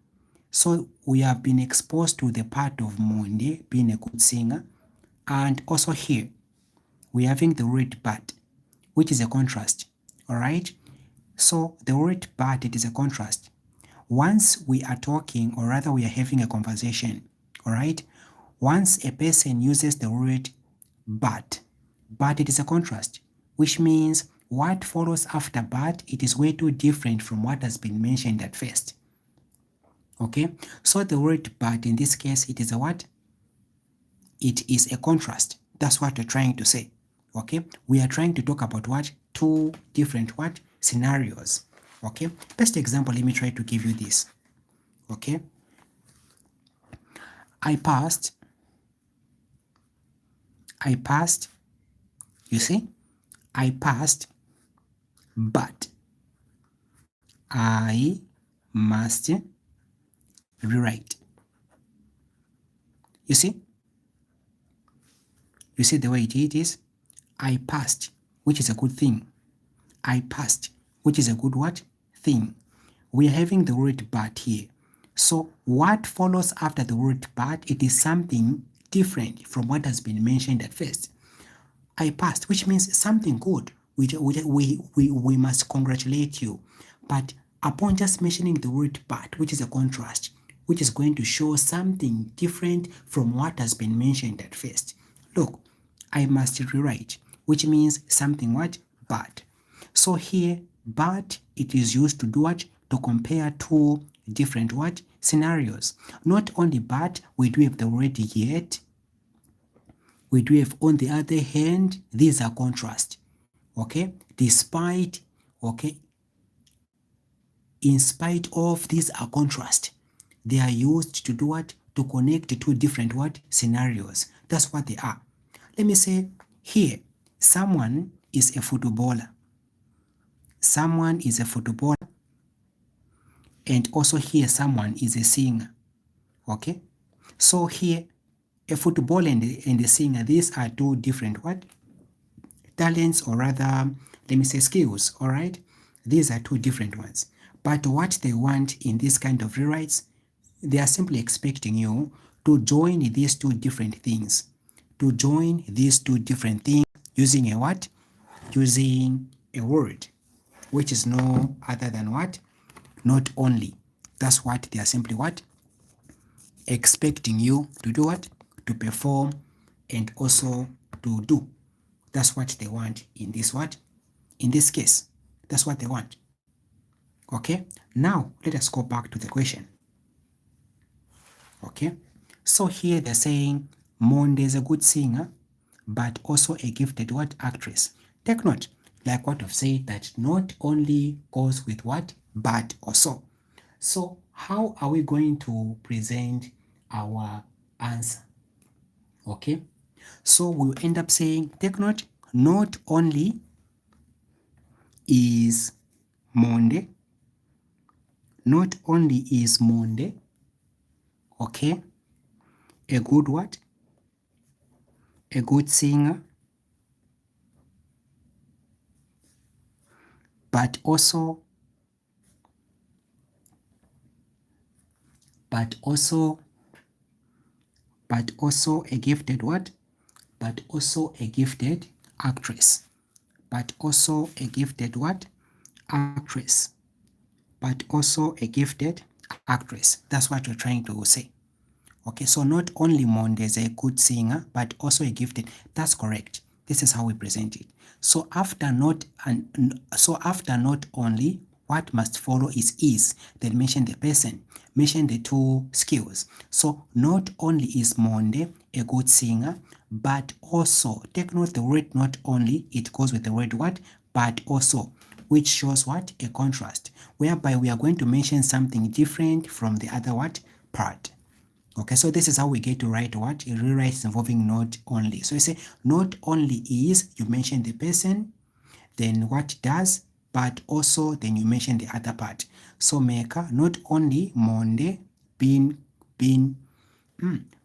So we have been exposed to the part of Monde being a good singer, and also here we're having the word but, which is a contrast. All right. So the word but, it is a contrast. Once we are talking, or rather we are having a conversation, all right? Once a person uses the word but it is a contrast, which means what follows after but, it is way too different from what has been mentioned at first. Okay, so the word but in this case, it is a what? It is a contrast. That's what we're trying to say. Okay, we are trying to talk about what? Two different what? Scenarios. Okay, best example, let me try to give you this. Okay, I passed, you see, I passed, but I must rewrite. You see? You see the way it is? I passed, which is a good thing. I passed, which is a good what? Thing. We are having the word but here. So what follows after the word but, it is something different from what has been mentioned at first. I passed, which means something good. We must congratulate you. But upon just mentioning the word but, which is a contrast, which is going to show something different from what has been mentioned at first. Look, I must rewrite, which means something what? Bad. So here, but it is used to do what? To compare two different what? Scenarios. Not only but, we do have the word yet. We do have on the other hand, these are contrast. Okay? Despite, okay, in spite of, these are contrast. They are used to do what? To connect two different what? Scenarios. That's what they are. Let me say here, someone is a footballer. Someone is a footballer. And also here, someone is a singer. Okay? So here, a footballer and a singer, these are two different what? Talents, or rather, let me say skills, all right? These are two different ones. But what they want in this kind of rewrites, they are simply expecting you to join these two different things. To join these two different things using a what? Using a word, which is no other than what? Not only. That's what they are simply what? Expecting you to do what? To perform and also to do. That's what they want in this what? In this case. That's what they want. Okay? Now, let us go back to the question. Okay? So here they're saying Monde is a good singer, but also a gifted what? Actress. Take note, like what I've said, that not only goes with what? But also. So how are we going to present our answer? Okay? So we'll end up saying, take note, not only is Monde, not only is Monde, okay, a good what? A good singer, but also a gifted what? But also a gifted actress. But also a gifted what? Actress. But also a gifted actress. That's what we're trying to say. Okay, so not only Monde is a good singer, but also a gifted. That's correct. This is how we present it. So after not only, what must follow is, then mention the person, mention the two skills. So not only is Monde a good singer, but also, take note the word not only, it goes with the word what? But also, which shows what? A contrast, whereby we are going to mention something different from the other what? Part. Okay, so this is how we get to write what? A rewrite involving not only. So you say not only is, you mention the person, then what does, but also then you mention the other part. So Mecca, not only Monde being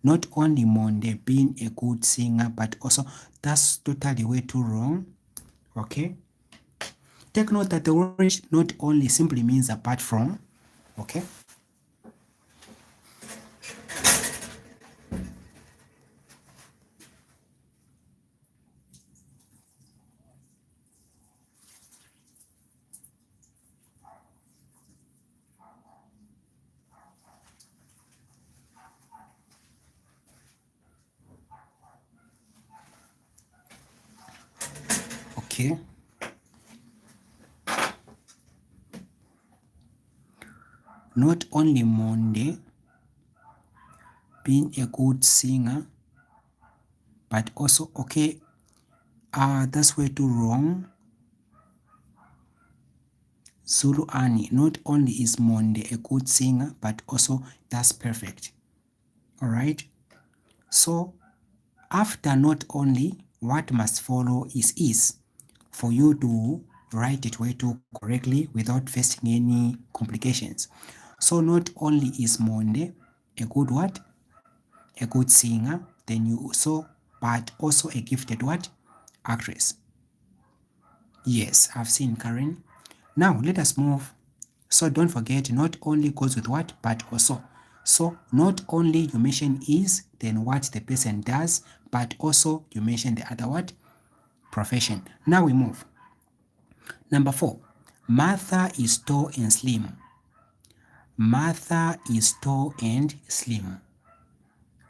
not only Monde being a good singer, but also, that's totally way too wrong. Okay. Take note that the word not only simply means apart from. Okay. Okay. Not only Monde being a good singer, but also, okay, that's way too wrong. Zulu Ani, not only is Monde a good singer, but also that's perfect. All right. So after not only, what must follow is for you to write it way too correctly without facing any complications. So not only is Monde a good what? A good singer, then you also, but also a gifted what? Actress. Yes, I've seen Karen. Now let us move. So don't forget, not only goes with what, but also. So not only you mention is, then what the person does, but also you mention the other what? Profession. Now we move. Number 4. Martha is tall and slim. Martha is tall and slim.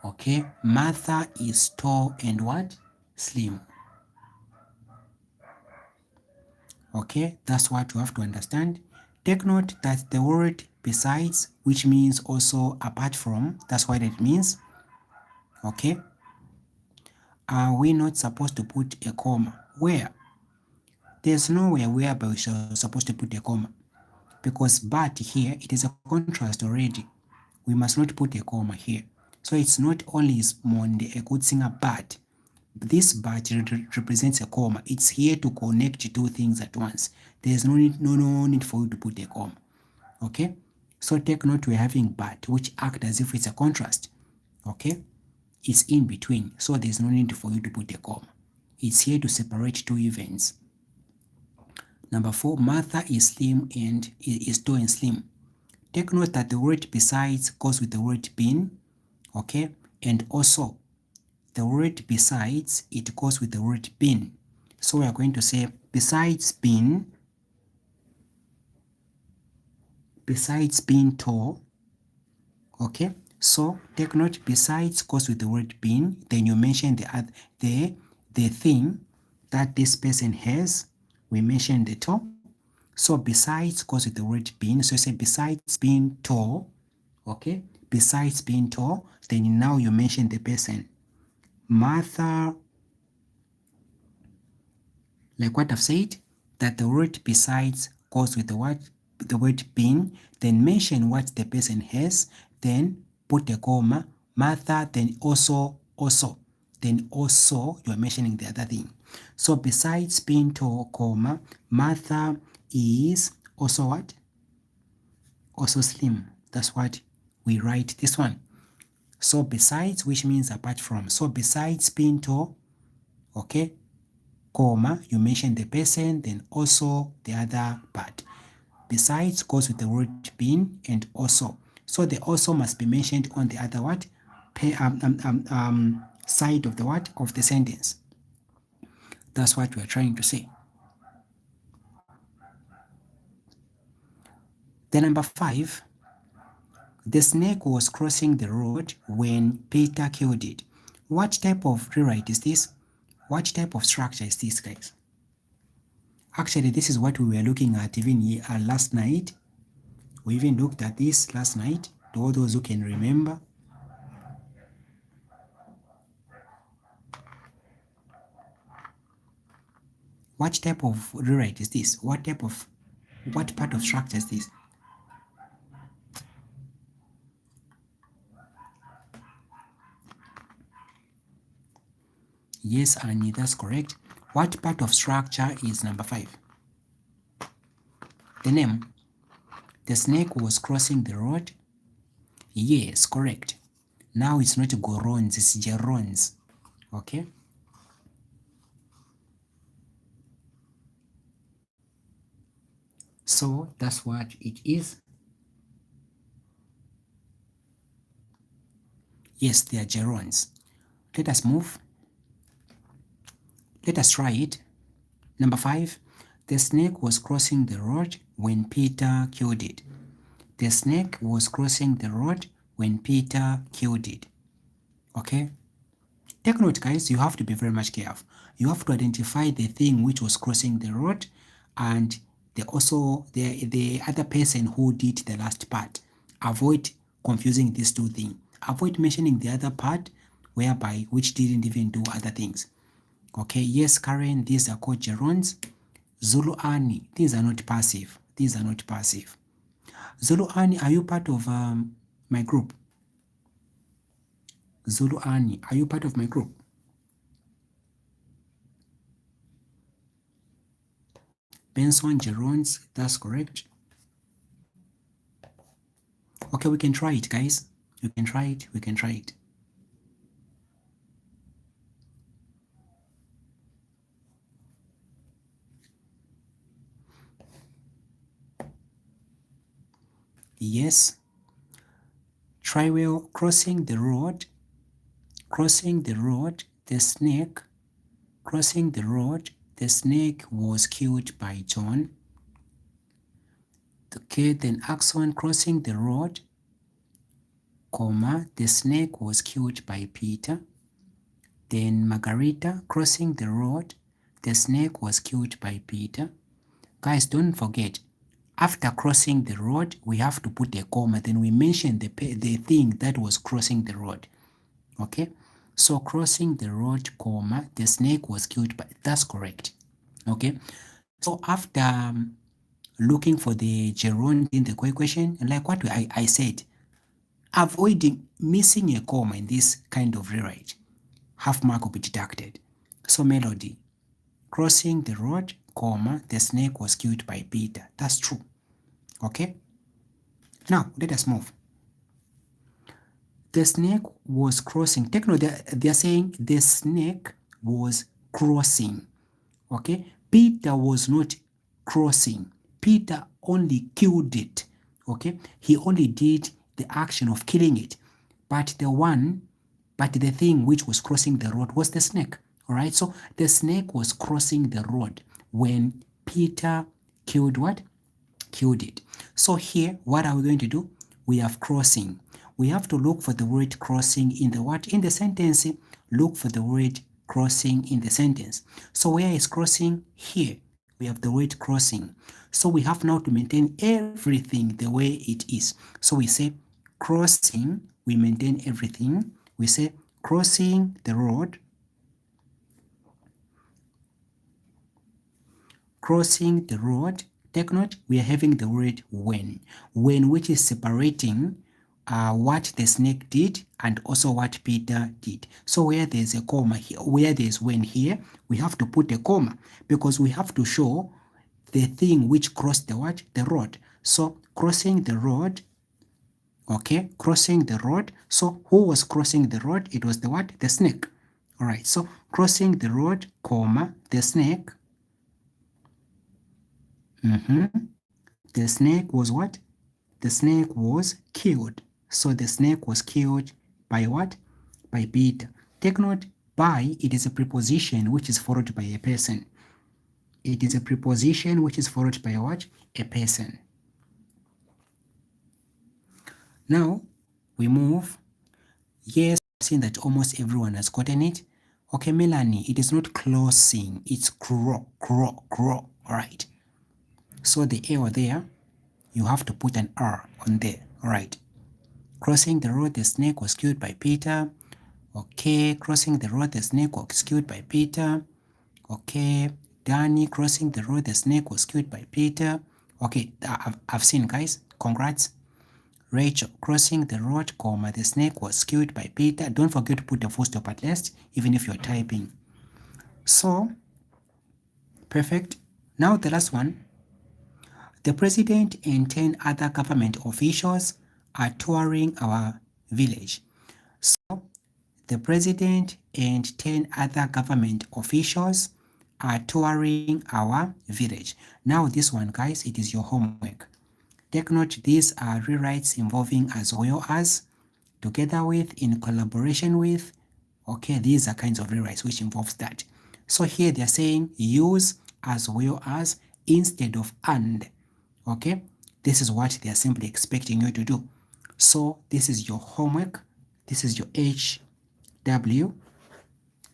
Okay, Martha is tall and what? Slim. Okay, that's what you have to understand. Take note that the word besides, which means also apart from, that's what it means. Okay, are we not supposed to put a comma? Where? There's nowhere whereby we're supposed to put a comma, because but here it is a contrast already. We must not put a comma here. So it's not only is Monde a good singer, but this but represents a comma. It's here to connect two things at once. There's no need for you to put a comma. Okay? So take note we're having but, which act as if it's a contrast. Okay? It's in between, so there's no need for you to put a comma. It's here to separate two events. Number 4, Martha is slim and is tall and slim. Take note that the word besides goes with the word been, okay? And also, the word besides, it goes with the word been. So we are going to say besides being tall, okay? So take note, besides goes with the word being, then you mention the thing that this person has. We mention the tall. So besides goes with the word being. So you say besides being tall, okay? Besides being tall, then now you mention the person. Martha, like what I've said, that the word besides goes with the word being, then mention what the person has, then put a comma, Martha, then also, then also you are mentioning the other thing. So besides being tall, comma, Martha is also what? Also slim. That's what we write this one. So besides, which means apart from. So besides being tall, okay, comma, you mention the person, then also the other part. Besides goes with the word being and also. So the also must be mentioned on the other what? Side of the what? Of the sentence. That's what we are trying to say. Then number 5, the snake was crossing the road when Peter killed it. What type of rewrite is this? What type of structure is this, guys? Actually, this is what we were looking at even last night. We even looked at this last night, to all those who can remember. What type of rewrite is this? What part of structure is this? Yes, Annie, that's correct. What part of structure is number 5? The name. The snake was crossing the road. Yes, correct. Now it's not Gorons, it's Gerons. Okay? So that's what it is. Yes, they are gerunds. Let us move. Let us try it. Number 5, the snake was crossing the road when Peter killed it. The snake was crossing the road when Peter killed it. Okay? Take note, guys, you have to be very much careful. you have to identify the thing which was crossing the road and the other person who did the last part. Avoid confusing these two things. Avoid mentioning the other part whereby which didn't even do other things. Okay, yes, Karen, these are called gerunds. Zulu Ani, these are not passive. These are not passive. Zulu Ani, are you part of my group? Zulu Ani, are you part of my group? Benson gerunds, that's correct. Okay, we can try it, guys. We can try it. We can try it. Yes. Try well. Crossing the road. Crossing the road. The snake. Crossing the road. The snake was killed by John. Okay, then Axon crossing the road, comma, the snake was killed by Peter. Then Margarita crossing the road, the snake was killed by Peter. Guys, don't forget, after crossing the road, we have to put a comma, then we mention the thing that was crossing the road. Okay, so crossing the road, comma, the snake was killed by, that's correct. Okay, so after looking for the gerund in the question, like what I said, avoiding missing a comma in this kind of rewrite, half mark will be deducted. So melody, crossing the road, comma, the snake was killed by Peter. That's true. Okay? Now, let us move. The snake was crossing. Take note, they are saying the snake was crossing. Okay? Peter was not crossing. Peter only killed it. Okay? He only did the action of killing it. But the thing which was crossing the road was the snake. All right? So the snake was crossing the road when Peter killed what? Killed it. So here, what are we going to do? We have crossing. We have to look for the word crossing in the what? In the sentence. Look for the word crossing in the sentence. So where is crossing? Here. We have the word crossing. So we have now to maintain everything the way it is. So we say crossing, we maintain everything. We say crossing the road. Crossing the road. Take note, we are having the word when. When, which is separating what the snake did and also what Peter did. So where there's a comma here, where there's when here, we have to put a comma because we have to show the thing which crossed the what? The road. So crossing the road, okay, crossing the road. So who was crossing the road? It was the what? The snake. All right, so crossing the road, comma, the snake. The snake was what? The snake was killed. So the snake was killed by what? By Peter. Take note, by, it is a preposition which is followed by a person. It is a preposition which is followed by what? A person. Now, we move. Yes, I've seen that almost everyone has gotten it. Okay, Melanie, it is not closing, it's crow. All right. So the A there, you have to put an R on there. All right. Crossing the road, the snake was killed by Peter. Okay, crossing the road, the snake was killed by Peter. Okay, Danny, crossing the road, the snake was killed by Peter. Okay, I've seen, guys. Congrats. Rachel, crossing the road, comma, the snake was killed by Peter. Don't forget to put the full stop at last, even if you're typing. So, perfect. Now the last one. The president and 10 other government officials are touring our village. So, the president and 10 other government officials are touring our village. Now this one, guys, it is your homework. Take note, these are rewrites involving as well as, together with, in collaboration with. Okay, these are kinds of rewrites which involves that. So here they're saying use as well as instead of and. Okay, this is what they are simply expecting you to do. So this is your homework. This is your HW.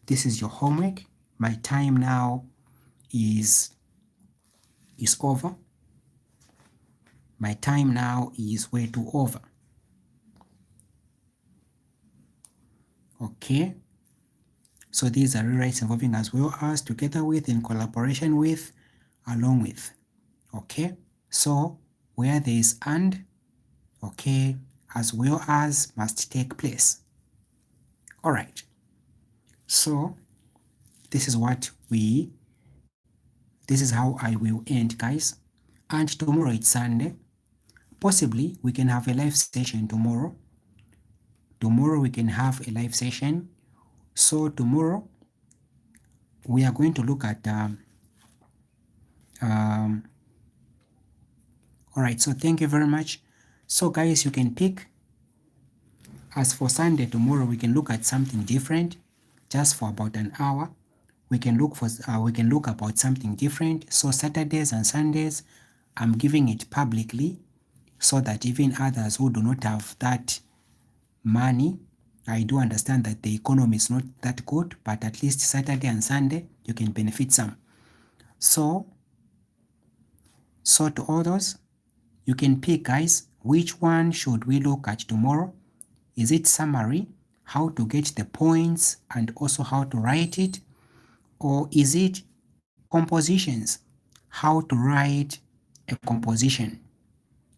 This is your homework. My time now is over. My time now is way too over. Okay. So these are rewrites involving as well as, together with, in collaboration with, along with. Okay. So where there is and, okay, as well as must take place. All right. So this is how I will end, guys. And tomorrow it's Sunday. Possibly we can have a live session tomorrow. Tomorrow we can have a live session. So tomorrow we are going to look at all right, so thank you very much. So guys, you can pick. As for Sunday, tomorrow we can look at something different, just for about an hour. We can look about something different. So Saturdays and Sundays, I'm giving it publicly, so that even others who do not have that money, I do understand that the economy is not that good, but at least Saturday and Sunday you can benefit some. So to all those, you can pick, guys, which one should we look at tomorrow? Is it summary, how to get the points and also how to write it? Or is it compositions, how to write a composition?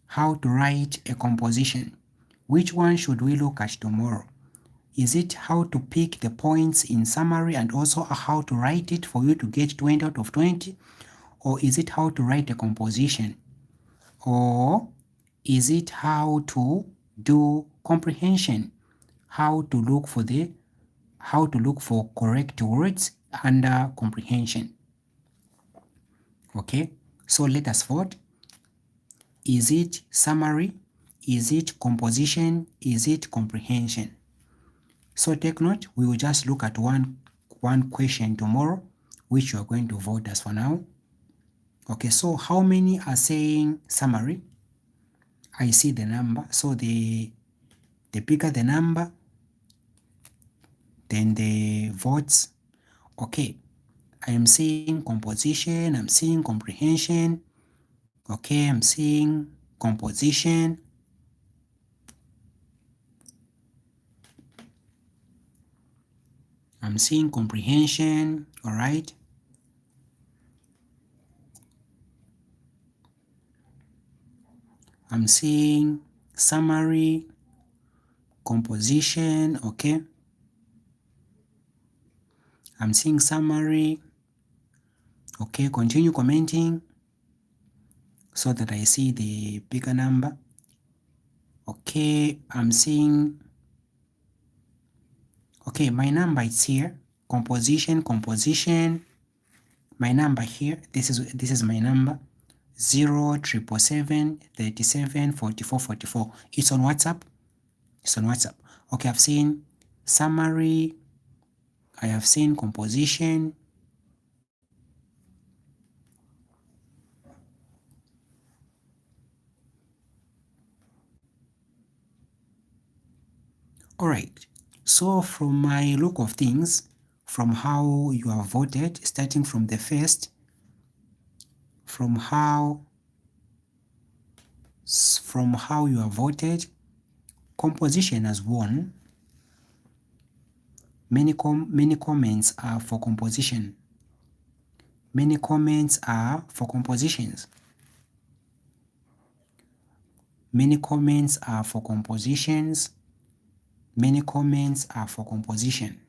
How to write a composition? Which one should we look at tomorrow? Is it how to pick the points in summary and also how to write it for you to get 20 out of 20? Or is it how to write a composition? Or is it how to do comprehension? How to look for correct words under comprehension? Okay, so let us vote. Is it summary? Is it composition? Is it comprehension? So take note, we will just look at one question tomorrow, which you are going to vote as for now. Okay, so how many are saying summary? I see the number, so the bigger the number, then the votes. Okay, I am seeing composition, I'm seeing comprehension. Okay, I'm seeing composition. I'm seeing comprehension, all right? I'm seeing summary, composition, okay? I'm seeing summary. Okay, continue commenting so that I see the bigger number. Okay, I'm seeing, okay, my number is here. Composition. My number here, this is my number. 077774444. It's on WhatsApp. Okay, I've seen summary. I have seen composition. All right. So from my look of things, from how you have voted, starting from the first, from how you have voted, composition has won. Many comments are for composition. Many comments are for compositions. Many comments are for compositions. Many comments are for composition.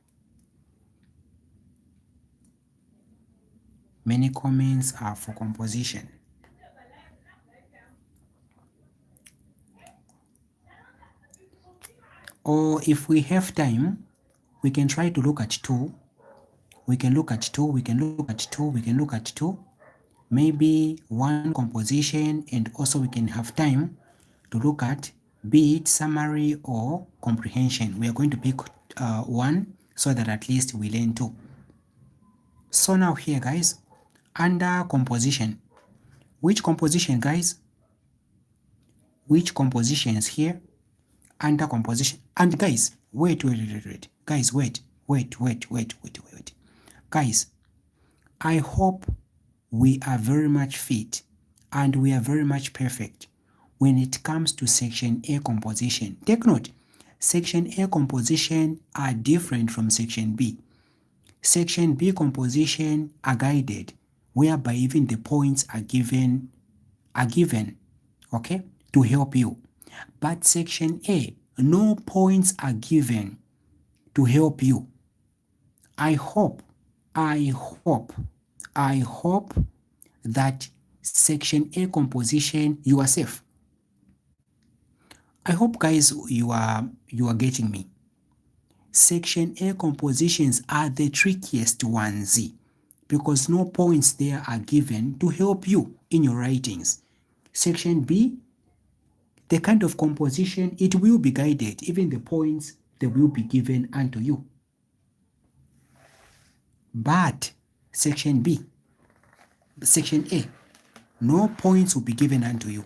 Many comments are for composition. Or if we have time, we can try to look at two. We can look at two. Maybe one composition, and also we can have time to look at be it summary or comprehension. We are going to pick one so that at least we learn two. So now here, guys, under composition, which composition, guys? Which composition is here? Under composition. And guys, wait. Guys, wait. Guys, I hope we are very much fit and we are very much perfect when it comes to section A composition. Take note, section A composition are different from section B. Section B composition are guided, whereby even the points are given, okay, to help you. But section A, no points are given to help you. I hope that section A composition you are safe. I hope guys you are getting me. Section A compositions are the trickiest ones because no points there are given to help you in your writings. Section B, the kind of composition, it will be guided, even the points they will be given unto you. But section A, no points will be given unto you.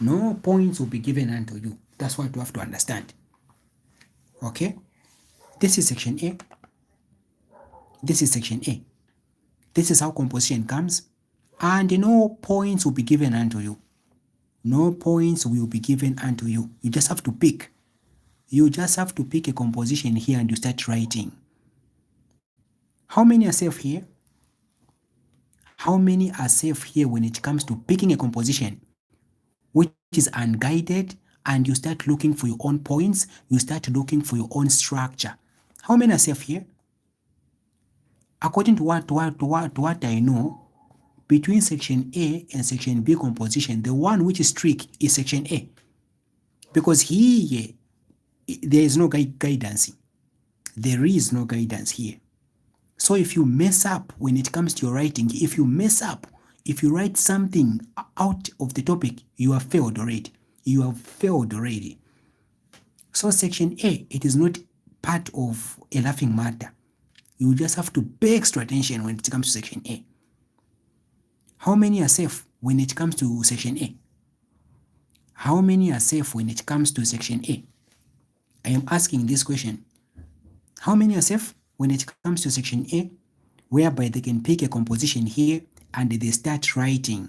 No points will be given unto you. That's what you have to understand. Okay? This is section A. This is section A. This is how composition comes. And no points will be given unto you. No points will be given unto you. You just have to pick. You just have to pick a composition here and you start writing. How many are safe here? How many are safe here when it comes to picking a composition which is unguided and you start looking for your own points, you start looking for your own structure? How many are safe here? According to what I know, between section A and section B composition, the one which is tricky is section A. Because here, there is no guidance. There is no guidance here. So if you mess up when it comes to your writing, if you mess up, if you write something out of the topic, you have failed already. You have failed already. So section A, it is not part of a laughing matter. You just have to pay extra attention when it comes to section A. How many are safe when it comes to section A? How many are safe when it comes to section A? I am asking this question. How many are safe when it comes to section A, whereby they can pick a composition here and they start writing,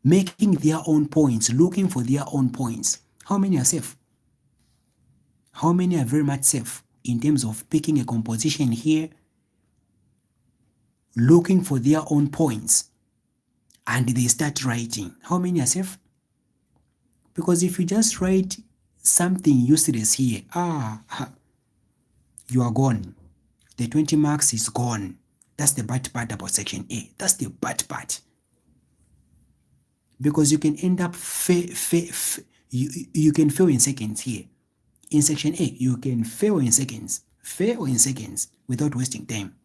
making their own points, looking for their own points? How many are safe? How many are very much safe in terms of picking a composition here, looking for their own points, and they start writing? How many are safe? Because if you just write something useless here, you are gone. The 20 marks is gone. That's the bad part about section A. That's the bad part. Because you can end up you can fail in seconds here. In section A, you can fail in seconds without wasting time.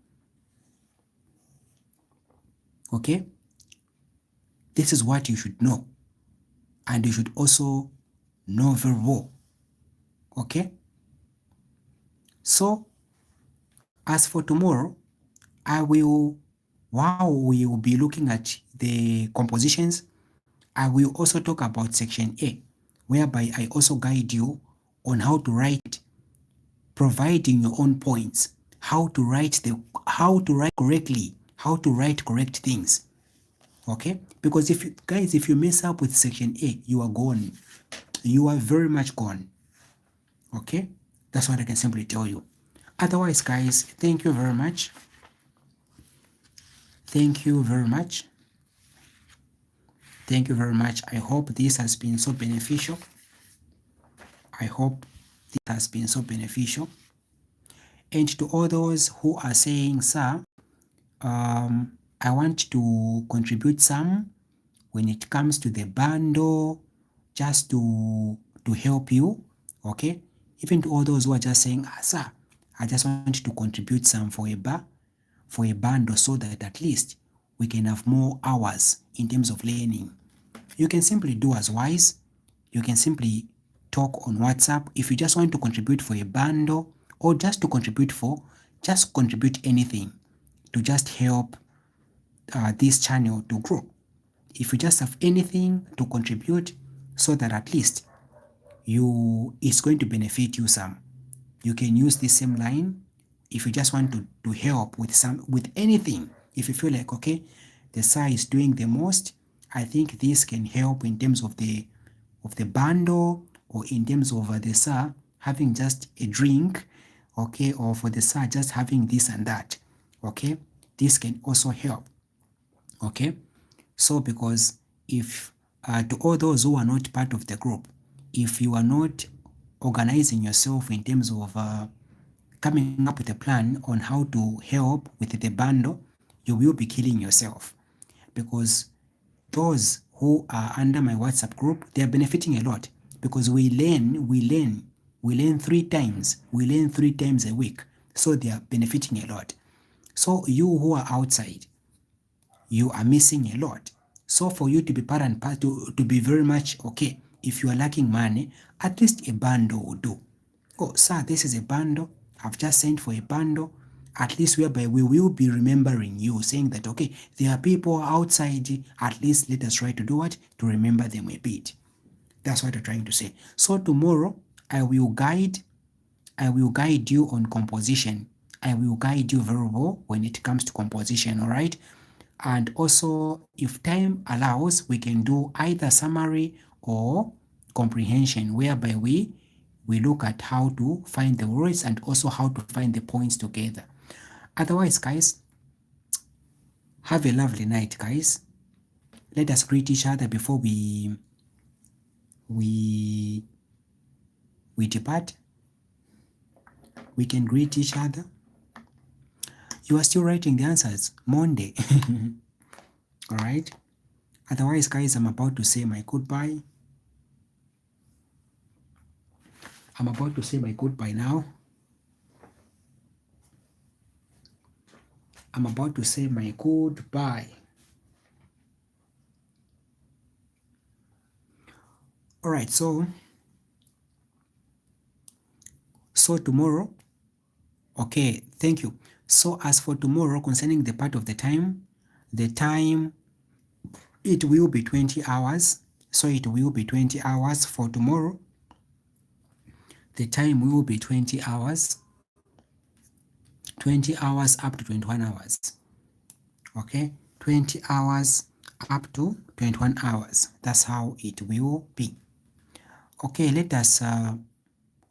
Okay? This is what you should know. And you should also know very well. Okay? So, as for tomorrow, while we will be looking at the compositions, I will also talk about section A, whereby I also guide you on how to write, providing your own points, how to write correctly, how to write correct things. Okay? Because if you mess up with section A, you are gone. You are very much gone. Okay? That's what I can simply tell you. Otherwise, guys, thank you very much. Thank you very much. Thank you very much. I hope this has been so beneficial. I hope this has been so beneficial. And to all those who are saying, sir, I want to contribute some when it comes to the bundle, just to help you, okay? Even to all those who are just saying, sir, I just want to contribute some for a bundle so that at least we can have more hours in terms of learning. You can simply do as wise. You can simply talk on WhatsApp. If you just want to contribute for a bundle or just contribute anything to just help this channel to grow. If you just have anything to contribute so that at least it's going to benefit you some, you can use this same line if you just want to help with anything, if you feel like, okay, the sir is doing the most, I think this can help in terms of the bundle, or in terms of the sir having just a drink, okay, or for the sir just having this and that, okay, this can also help, okay. So because if to all those who are not part of the group, if you are not organizing yourself in terms of coming up with a plan on how to help with the bundle, you will be killing yourself, because those who are under my WhatsApp group, they are benefiting a lot, because we learn 3 times, we learn 3 times a week, so they are benefiting a lot. So you who are outside, you are missing a lot. So for you to be part and part, to be very much okay, if you are lacking money, at least a bundle will do. Oh, sir, this is a bundle. I've just sent for a bundle. At least whereby we will be remembering you, saying that, okay, there are people outside. At least let us try to do what? To remember them a bit. That's what I'm trying to say. So tomorrow, I will guide you on composition. I will guide you very well when it comes to composition, all right? And also, if time allows, we can do either summary or comprehension, whereby we look at how to find the words and also how to find the points together. Otherwise, guys, have a lovely night, guys. Let us greet each other before we depart. We can greet each other. You are still writing the answers Monday. All right. Otherwise, guys, I'm about to say my goodbye. I'm about to say my goodbye now. I'm about to say my goodbye. All right, so tomorrow, okay, thank you. So as for tomorrow, concerning the part of the time, it will be 20 hours. So it will be 20 hours for tomorrow. The time will be 20 hours. 20 hours up to 21 hours. Okay, 20 hours up to 21 hours. That's how it will be. Okay, let us,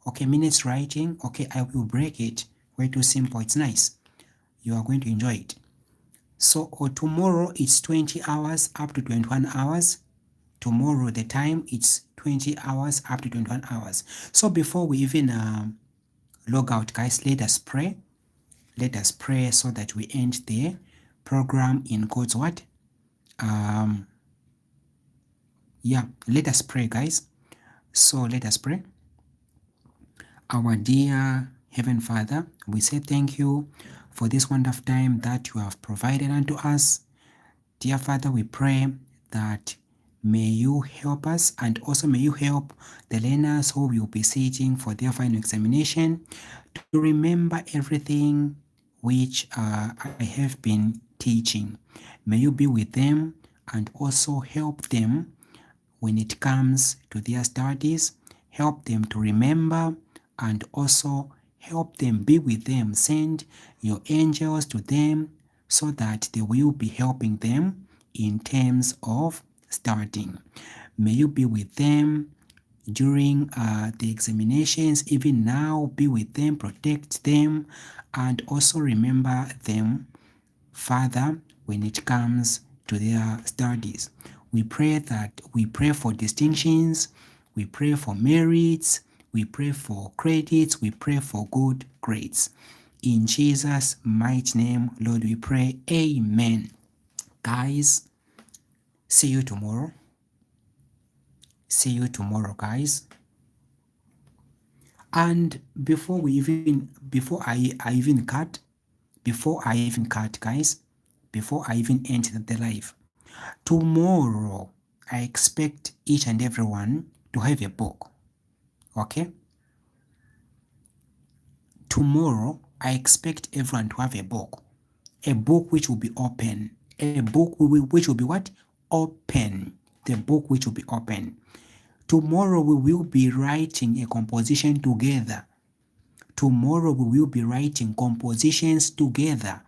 okay, minutes writing. Okay, I will break it. Way too simple. It's nice. You are going to enjoy it. So tomorrow it's 20 hours up to 21 hours. Tomorrow the time it's 20 hours up to 21 hours. So before we even log out, guys, let us pray. Let us pray so that we end the program in God's word. Yeah, let us pray, guys. So let us pray. Our dear Heavenly Father, we say thank you for this wonderful time that you have provided unto us. Dear Father, we pray that may you help us, and also may you help the learners who will be sitting for their final examination to remember everything which I have been teaching. May you be with them and also help them when it comes to their studies. Help them to remember and also help them, be with them. Send your angels to them so that they will be helping them in terms of studying. May you be with them during the examinations, even now. Be with them, protect them, and also remember them, Father, when it comes to their studies. We pray for distinctions, we pray for merits, we pray for credits, we pray for good grades. In Jesus' mighty name, Lord, we pray. Amen. Guys, see you tomorrow. See you tomorrow, guys. And before I even cut, guys, before I even end the live, tomorrow I expect each and everyone to have a book. Okay? Tomorrow I expect everyone to have a book. A book which will be open. A book which will be what? Open. The book which will be open. Tomorrow we will be writing a composition together. Tomorrow we will be writing compositions together.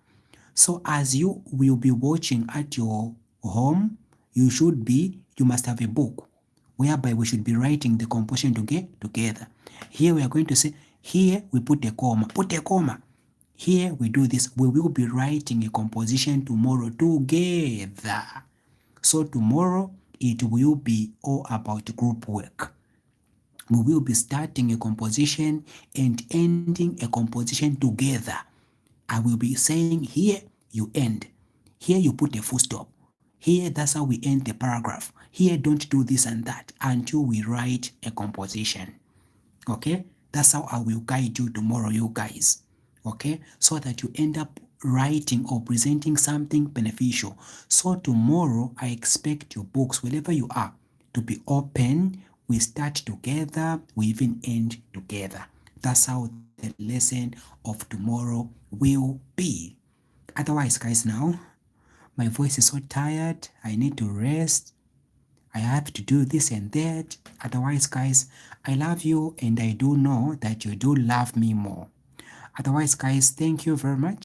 So as you will be watching at your home, you must have a book whereby we should be writing the composition together. Here we are going to say, here we put a comma, put a comma. Here we do this. We will be writing a composition tomorrow together. So tomorrow it will be all about group work. We will be starting a composition and ending a composition together. I will be saying here you end. Here you put a full stop. Here that's how we end the paragraph. Here don't do this and that until we write a composition. Okay? That's how I will guide you tomorrow, you guys. Okay? So that you end up writing or presenting something beneficial. So tomorrow I expect your books, wherever you are, to be open. We start together, we even end together. That's how the lesson of tomorrow will be. Otherwise, guys, now my voice is so tired. I need to rest. I have to do this and that. Otherwise, guys, I love you and I do know that you do love me more. Otherwise, guys, thank you very much.